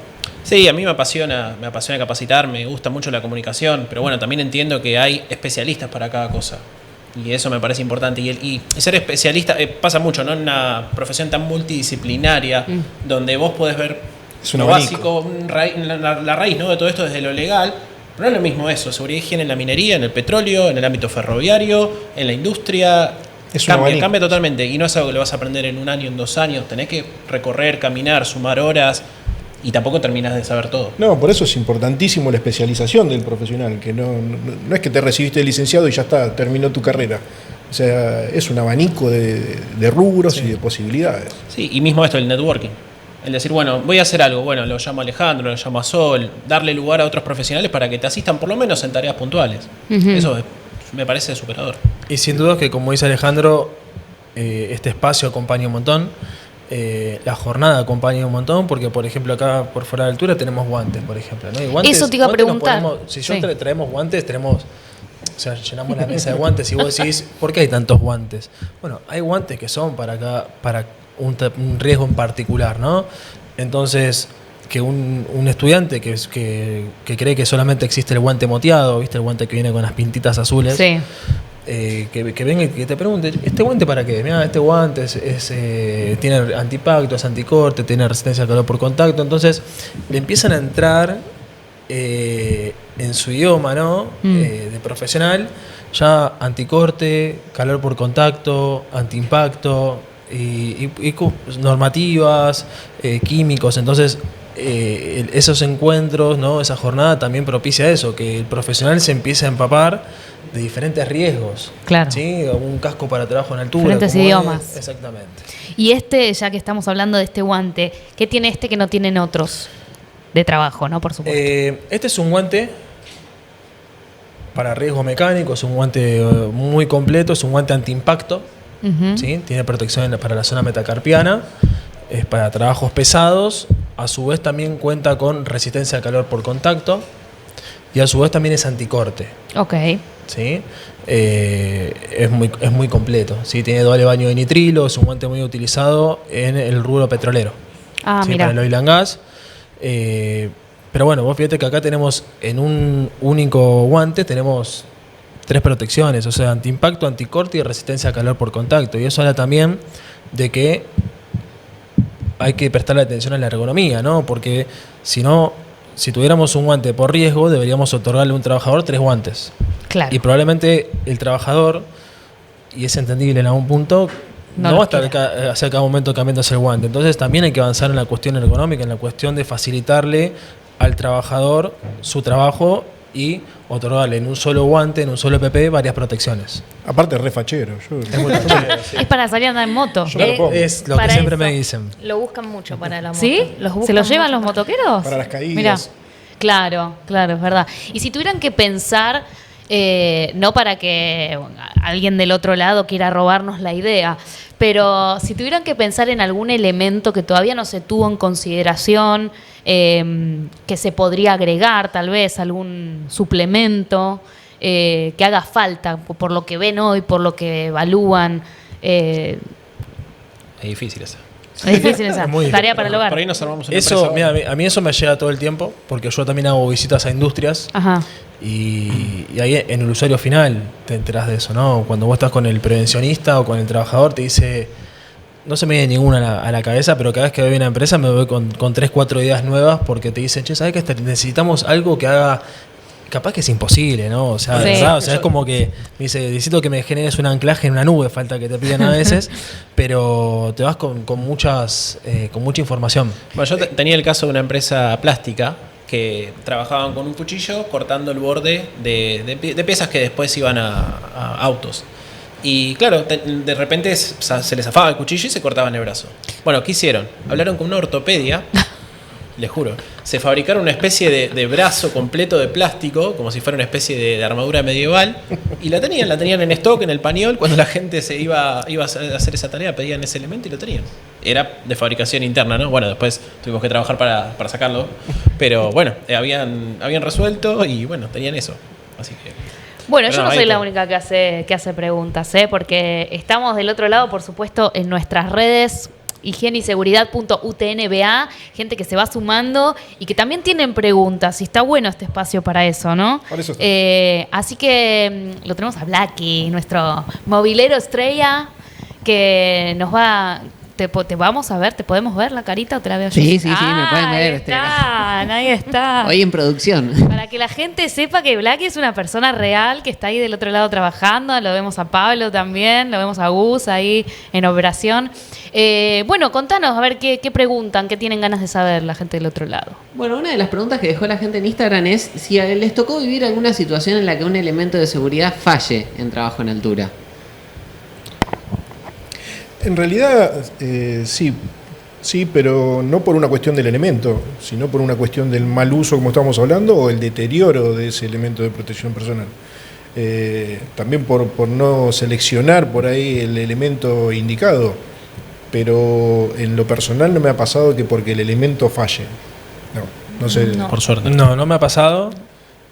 Sí, a mí me apasiona capacitar, me gusta mucho la comunicación, pero bueno, también entiendo que hay especialistas para cada cosa. Y eso me parece importante. Y ser especialista pasa mucho, ¿no? En una profesión tan multidisciplinaria, donde vos podés ver lo básico, la raíz, ¿no? De todo esto desde lo legal. Pero no es lo mismo eso. Seguridad y higiene en la minería, en el petróleo, en el ámbito ferroviario, en la industria. Cambia totalmente. Y no es algo que lo vas a aprender en un año, en 2 años. Tenés que recorrer, caminar, sumar horas. Y tampoco terminas de saber todo. No, por eso es importantísimo la especialización del profesional, que no es que te recibiste de licenciado y ya está, terminó tu carrera. O sea, es un abanico de rubros y de posibilidades. Sí, y mismo esto, el networking. El decir, bueno, voy a hacer algo, bueno, lo llamo a Alejandro, lo llamo a Sol, darle lugar a otros profesionales para que te asistan por lo menos en tareas puntuales. Eso me parece superador. Y sin duda que, como dice Alejandro, este espacio acompaña un montón. La jornada acompaña un montón porque, por ejemplo, acá por fuera de altura tenemos guantes, por ejemplo, ¿no? Y guantes, eso te iba a preguntar. Si traemos guantes, o sea, llenamos la mesa de guantes y vos decís, ¿por qué hay tantos guantes? Bueno, hay guantes que son para un riesgo en particular, ¿no? Entonces, que un estudiante que cree que solamente existe el guante moteado, ¿viste? El guante que viene con las pintitas azules. Sí. Que venga y que te pregunte, ¿este guante para qué? Mira, este guante tiene antipacto, es anticorte, tiene resistencia al calor por contacto. Entonces le empiezan a entrar en su idioma, ¿no? De profesional, ya anticorte, calor por contacto, antiimpacto y normativas, químicos. Entonces esos encuentros, ¿no? Esa jornada también propicia eso, que el profesional se empiece a empapar de diferentes riesgos. Claro. ¿Sí? Un casco para trabajo en altura. Diferentes idiomas. Exactamente. Y ya que estamos hablando de este guante, ¿qué tiene que no tienen otros de trabajo, no? Por supuesto. Este es un guante para riesgo mecánico, es un guante muy completo, es un guante antiimpacto. ¿Sí? Tiene protección para la zona metacarpiana, es para trabajos pesados, a su vez también cuenta con resistencia al calor por contacto y a su vez también es anticorte. Ok. ¿sí? Es muy completo, ¿sí? Tiene doble baño de nitrilo, es un guante muy utilizado en el rubro petrolero. Ah, ¿sí? mira. Para el oil and gas. Pero bueno, vos fíjate que acá tenemos en un único guante tenemos 3 protecciones, o sea, antiimpacto, anticorte y resistencia a calor por contacto. Y eso habla también de que hay que prestarle atención a la ergonomía, ¿no? Porque si tuviéramos un guante por riesgo, deberíamos otorgarle a un trabajador 3 guantes. Claro. Y probablemente el trabajador, y es entendible en algún punto, no va a estar hacia cada momento cambiándose el guante. Entonces también hay que avanzar en la cuestión ergonómica, en la cuestión de facilitarle al trabajador su trabajo y otorgarle en un solo guante, en un solo EPP, varias protecciones. Aparte, re fachero. Es para salir a andar en moto. Yo me lo pongo. Es lo que Para siempre eso. me dicen. Lo buscan mucho para la moto. ¿Sí? buscan ¿Se lo llevan mucho los motoqueros? Para las caídas. Mirá. Claro, es verdad. Y si tuvieran que pensar, no para que alguien del otro lado quiera robarnos la idea, pero si tuvieran que pensar en algún elemento que todavía no se tuvo en consideración, que se podría agregar, tal vez algún suplemento que haga falta por lo que ven hoy, por lo que evalúan. Es difícil esa. Es difícil esa Muy tarea difícil. para el hogar. Por ahí nos armamos una Eso, empresa. mira, a mí eso me llega todo el tiempo, porque yo también hago visitas a industrias. Ajá. Y ahí en el usuario final te enterás de eso, ¿no? Cuando vos estás con el prevencionista o con el trabajador, te dice, no se me viene ninguna a la cabeza, pero cada vez que voy a una empresa me voy con 3, 4 ideas nuevas, porque te dicen, che, ¿sabes qué? Necesitamos algo que haga, capaz que es imposible, ¿no? O sea, Sí. ¿verdad? O sea, es como que me dice, necesito que me generes un anclaje en una nube, falta que te piden a veces, pero te vas con mucha información. Bueno, yo tenía el caso de una empresa plástica que trabajaban con un cuchillo cortando el borde de piezas que después iban a autos. Y claro, de repente se les zafaba el cuchillo y se cortaban el brazo. Bueno, ¿qué hicieron? Hablaron con una ortopedia, les juro. Se fabricaron una especie de brazo completo de plástico, como si fuera una especie de armadura medieval, y la tenían en stock, en el pañol. Cuando la gente se iba a hacer esa tarea, pedían ese elemento y lo tenían. Era de fabricación interna, ¿no? Bueno, después tuvimos que trabajar para sacarlo, pero bueno, habían resuelto y bueno, tenían eso. Así que... Bueno, Pero yo no ahí soy la todo. única que hace preguntas, porque estamos del otro lado, por supuesto, en nuestras redes higieneyseguridad.utnba, gente que se va sumando y que también tienen preguntas, y está bueno este espacio para eso, ¿no? Por eso está. Así que lo tenemos a Blacky, nuestro movilero estrella, que nos va... ¿Te vamos a ver? ¿Te podemos ver la carita o te la veo yo? Sí, me pueden ver, Ahí está. Hoy en producción. Para que la gente sepa que Blacky es una persona real que está ahí del otro lado trabajando. Lo vemos a Pablo también, lo vemos a Gus ahí en operación. Bueno, contanos, a ver qué preguntan, qué tienen ganas de saber la gente del otro lado. Bueno, una de las preguntas que dejó la gente en Instagram es si les tocó vivir alguna situación en la que un elemento de seguridad falle en trabajo en altura. En realidad, sí, pero no por una cuestión del elemento, sino por una cuestión del mal uso, como estamos hablando, o el deterioro de ese elemento de protección personal. También por no seleccionar por ahí el elemento indicado, pero en lo personal no me ha pasado que porque el elemento falle. No sé. No. Por suerte. No me ha pasado.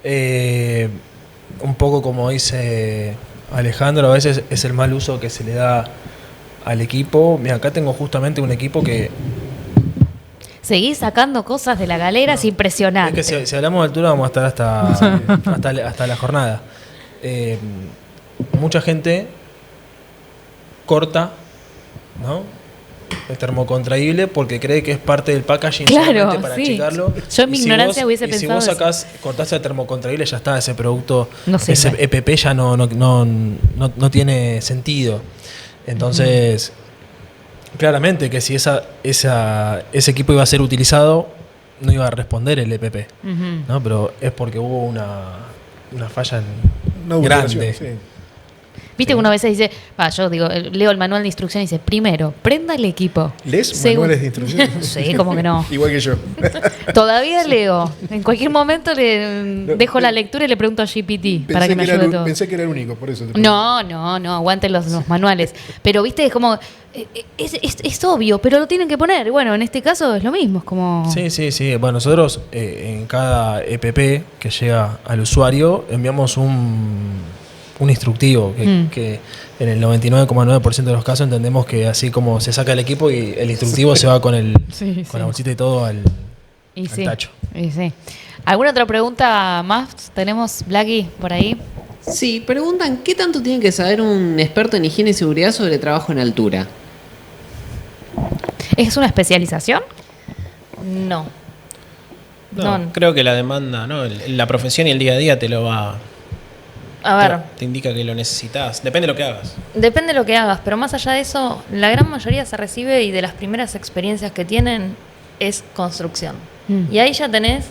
Un poco como dice Alejandro, a veces es el mal uso que se le da al equipo. Mira, acá tengo justamente un equipo que... Seguís sacando cosas de la galera, es impresionante. Es que si hablamos de altura vamos a estar hasta la jornada. Mucha gente corta, ¿no?, el termocontraíble porque cree que es parte del packaging, Claro, solamente para sí. achicarlo. Yo en mi Y si ignorancia vos- hubiese y pensado si vos sacás, cortás el termocontraíble, ya está, ese producto, No sirve. ese EPP ya no tiene sentido. Entonces, claramente que si ese equipo iba a ser utilizado, no iba a responder el EPP, Ujú. ¿no? Pero es porque hubo una falla Una adulteración, grande. sí. Viste que uno a veces dice, yo digo, leo el manual de instrucción y dice, primero, prenda el equipo. ¿Lees Segun- manuales de instrucción? Sí, como que no. Igual que yo. Todavía leo. En cualquier momento le dejo la lectura y le pregunto a GPT para que me ayude todo. Pensé que era el único, por eso te No, aguanten los manuales. Pero, viste, es como, es obvio, pero lo tienen que poner. Y bueno, en este caso es lo mismo, es como... Sí. Bueno, nosotros en cada EPP que llega al usuario enviamos un un instructivo, que en el 99,9% de los casos entendemos que así como se saca el equipo y el instructivo se va con la bolsita y todo al tacho. Y sí. ¿Alguna otra pregunta más? ¿Tenemos, Blacky, por ahí? Sí, preguntan, ¿qué tanto tiene que saber un experto en higiene y seguridad sobre trabajo en altura? ¿Es una especialización? No. No, creo que la demanda, ¿no? La profesión y el día a día te lo va... A ver, Te indica que lo necesitas. Depende de lo que hagas. depende de lo que hagas, pero más allá de eso, la gran mayoría se recibe y de las primeras experiencias que tienen es construcción. Y ahí ya tenés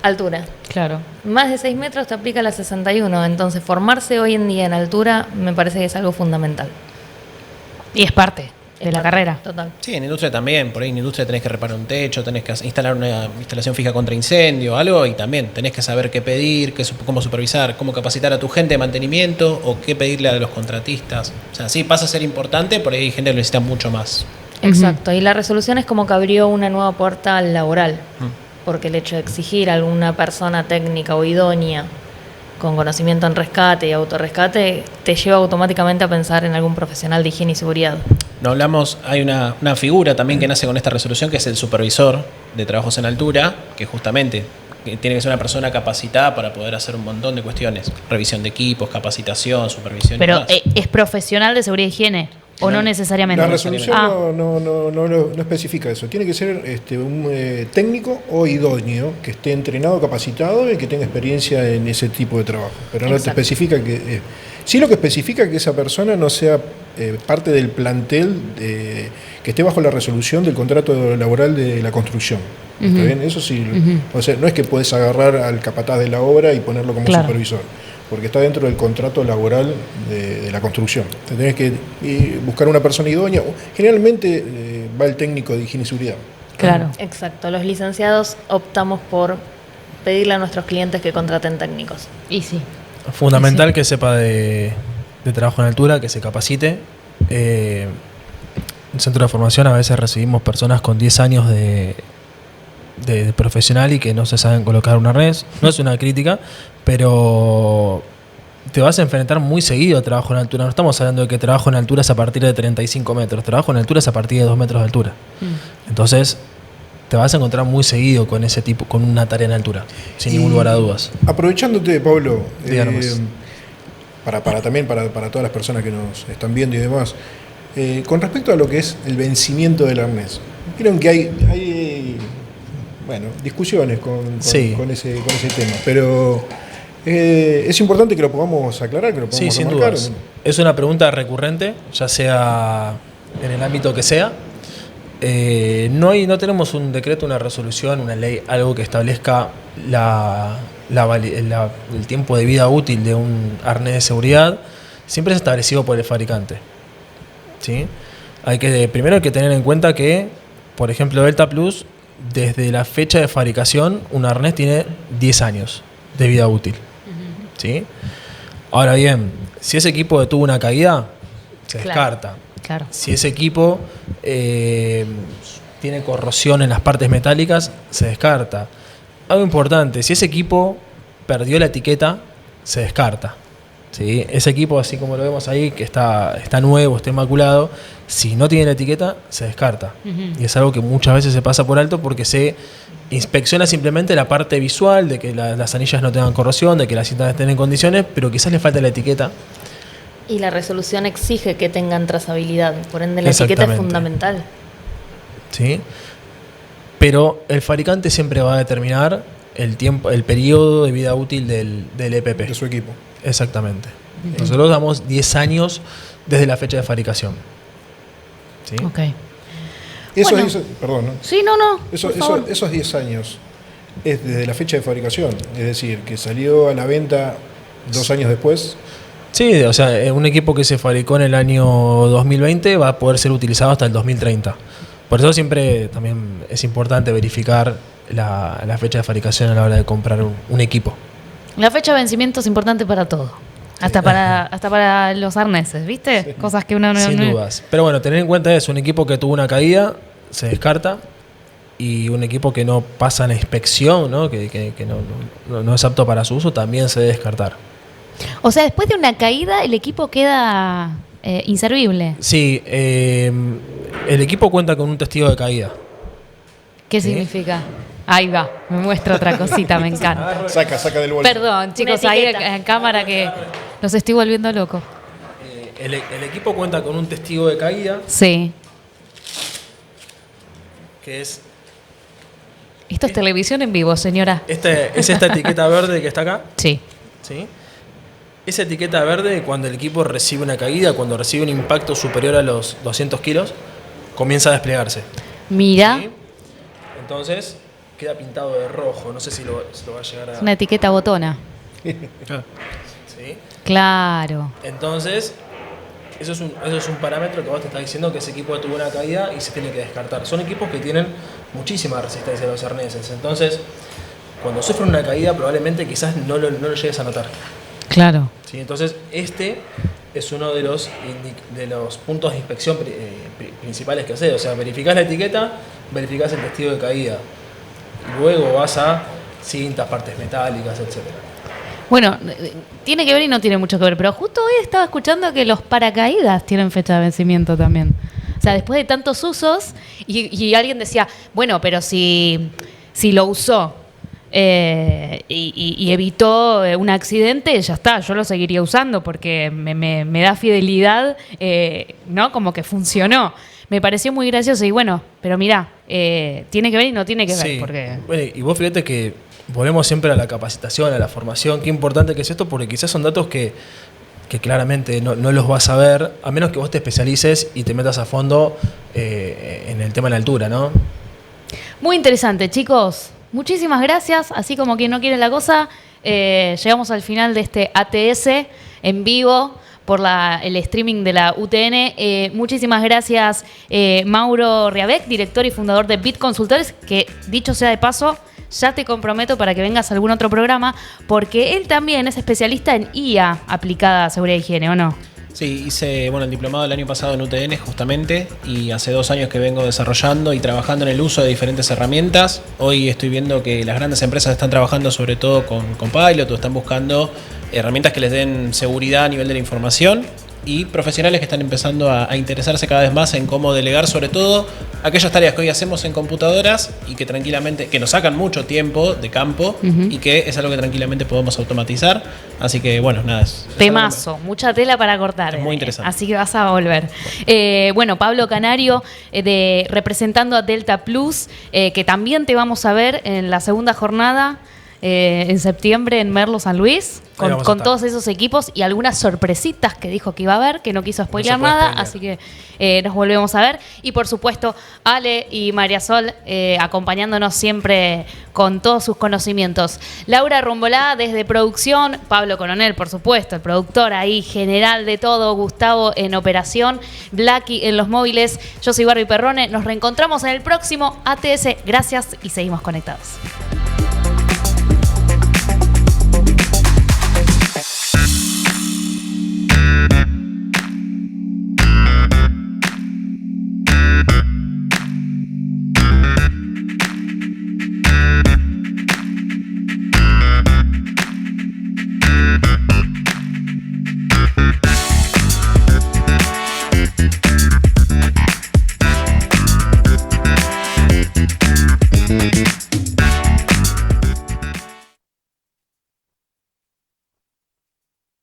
altura. Claro. Más de 6 metros te aplica la 61, entonces formarse hoy en día en altura me parece que es algo fundamental. Y es parte de la carrera. Total. Sí, en industria también. Por ahí en industria tenés que reparar un techo, tenés que instalar una instalación fija contra incendio, algo, y también tenés que saber qué pedir, cómo supervisar, cómo capacitar a tu gente de mantenimiento o qué pedirle a los contratistas. O sea, sí, pasa a ser importante, por ahí hay gente que lo necesita mucho más. Exacto, y la resolución es como que abrió una nueva puerta laboral, porque el hecho de exigir a alguna persona técnica o idónea con conocimiento en rescate y autorrescate te lleva automáticamente a pensar en algún profesional de higiene y seguridad. No hablamos, hay una figura también que nace con esta resolución, que es el supervisor de trabajos en altura, que justamente tiene que ser una persona capacitada para poder hacer un montón de cuestiones. Revisión de equipos, capacitación, supervisión. Pero y más. ¿es profesional de seguridad y higiene? ¿O no necesariamente? La resolución Ah. no especifica eso. Tiene que ser un técnico o idóneo que esté entrenado, capacitado y que tenga experiencia en ese tipo de trabajo. Pero no te Exacto. especifica que... sí, lo que especifica que esa persona no sea parte del plantel que esté bajo la resolución del contrato laboral de la construcción. ¿Está bien? Eso sí. O sea, no es que puedes agarrar al capataz de la obra y ponerlo como Claro. supervisor, porque está dentro del contrato laboral de la construcción. Te tenés que buscar una persona idónea. Generalmente va el técnico de higiene y seguridad. Claro. Exacto, los licenciados optamos por pedirle a nuestros clientes que contraten técnicos. Y sí. Fundamental que sepa de trabajo en altura, que se capacite. En el centro de formación a veces recibimos personas con 10 años de profesional y que no se saben colocar un arnés. No es una crítica, pero te vas a enfrentar muy seguido a trabajo en altura. No estamos hablando de que trabajo en altura es a partir de 35 metros. Trabajo en altura es a partir de 2 metros de altura. Entonces, te vas a encontrar muy seguido con ese tipo, con una tarea en altura, sin ningún lugar a dudas. Aprovechándote, Pablo, Díganos. también para todas las personas que nos están viendo y demás, con respecto a lo que es el vencimiento del arnés, creo que hay discusiones con ese tema, pero es importante que lo podamos aclarar, que lo podamos Sí, sin remarcar. dudas. Es una pregunta recurrente, ya sea en el ámbito que sea. No tenemos un decreto, una resolución, una ley, algo que establezca el tiempo de vida útil de un arnés de seguridad. Siempre es establecido por el fabricante. ¿Sí? Primero hay que tener en cuenta que, por ejemplo, Delta Plus, desde la fecha de fabricación, un arnés tiene 10 años de vida útil. ¿Sí? Ahora bien, si ese equipo tuvo una caída, se descarta. Claro. Si ese equipo tiene corrosión en las partes metálicas, se descarta. Algo importante, si ese equipo perdió la etiqueta, se descarta. ¿Sí? Ese equipo, así como lo vemos ahí, que está nuevo, está inmaculado, si no tiene la etiqueta, se descarta. Y es algo que muchas veces se pasa por alto porque se inspecciona simplemente la parte visual, de que las anillas no tengan corrosión, de que las cintas estén en condiciones, pero quizás le falta la etiqueta. Y la resolución exige que tengan trazabilidad, por ende la etiqueta es Exactamente. fundamental. ¿Sí? Pero el fabricante siempre va a determinar el periodo de vida útil del EPP. De su equipo. Exactamente. Nosotros damos 10 años desde la fecha de fabricación. ¿Sí? Ok. Perdón, ¿no? Sí, no. por favor. Esos 10 años es desde la fecha de fabricación, es decir, que salió a la venta 2 años después. Sí, o sea, un equipo que se fabricó en el año 2020 va a poder ser utilizado hasta el 2030. Por eso siempre también es importante verificar la fecha de fabricación a la hora de comprar un equipo. La fecha de vencimiento es importante para todo. Hasta para los arneses, ¿viste? Sí. Cosas que uno no... Sin dudas. Pero bueno, tener en cuenta eso, un equipo que tuvo una caída se descarta, y un equipo que no pasa la inspección, ¿no? Que no es apto para su uso, también se debe descartar. O sea, después de una caída el equipo queda inservible. Sí, el equipo cuenta con un testigo de caída. ¿Qué ¿Sí? significa? Ahí va, me muestra otra cosita, me encanta. Saca del bolso. Perdón, chicos, Una ahí etiqueta. en cámara que los estoy volviendo locos. El equipo cuenta con un testigo de caída, Sí. que es Esto es televisión en vivo, señora. esta etiqueta verde que está acá. Sí. ¿Sí? Esa etiqueta verde, cuando el equipo recibe una caída, cuando recibe un impacto superior a los 200 kilos, comienza a desplegarse. Mira, ¿Sí? Entonces, queda pintado de rojo. No sé si lo va a llegar a... es una etiqueta botona. ¿Sí? Claro. Entonces, eso es un parámetro que vos te estás diciendo que ese equipo tuvo una caída y se tiene que descartar. Son equipos que tienen muchísima resistencia a los arneses. Entonces, cuando sufren una caída, probablemente quizás no lo llegues a notar. Claro. ¿Sí? Entonces, este es uno de los puntos de inspección principales que haces. O sea, verificás la etiqueta, verificás el testigo de caída. Luego vas a cintas, partes metálicas, etcétera. Bueno, tiene que ver y no tiene mucho que ver, pero justo hoy estaba escuchando que los paracaídas tienen fecha de vencimiento también. O sea, después de tantos usos, y alguien decía, bueno, pero si lo usó y evitó un accidente, ya está, yo lo seguiría usando porque me da fidelidad, ¿no? Como que funcionó. Me pareció muy gracioso y bueno, pero mirá, tiene que ver y no tiene que ver. Sí. Porque... Bueno, y vos fíjate que volvemos siempre a la capacitación, a la formación. Qué importante que es esto, porque quizás son datos que claramente no los vas a ver, a menos que vos te especialices y te metas a fondo en el tema de la altura, ¿no? Muy interesante, chicos. Muchísimas gracias. Así como quien no quiere la cosa, llegamos al final de este ATS en vivo por el streaming de la UTN. Muchísimas gracias, Mauro Riabec, director y fundador de Bit Consultores, que dicho sea de paso, ya te comprometo para que vengas a algún otro programa, porque él también es especialista en IA aplicada a seguridad y higiene, ¿o no? Sí, hice el diplomado el año pasado en UTN justamente y hace 2 años que vengo desarrollando y trabajando en el uso de diferentes herramientas. Hoy estoy viendo que las grandes empresas están trabajando sobre todo con Pilot o están buscando herramientas que les den seguridad a nivel de la información y profesionales que están empezando a interesarse cada vez más en cómo delegar sobre todo aquellas tareas que hoy hacemos en computadoras y que tranquilamente, que nos sacan mucho tiempo de campo y que es algo que tranquilamente podemos automatizar. Así que bueno, nada. Es Temazo, mucha tela para cortar. Es muy interesante. Así que vas a volver. Pablo Canario, representando a Delta Plus, que también te vamos a ver en la segunda jornada en septiembre en Merlo San Luis, con todos esos equipos y algunas sorpresitas que dijo que iba a haber, que no quiso spoilear nada, así que nos volvemos a ver. Y por supuesto, Ale y María Sol acompañándonos siempre con todos sus conocimientos. Laura Rombolá desde producción, Pablo Coronel, por supuesto, el productor ahí general de todo, Gustavo en operación, Blacky en los móviles, yo soy Barbie Perrone. Nos reencontramos en el próximo ATS. Gracias y seguimos conectados.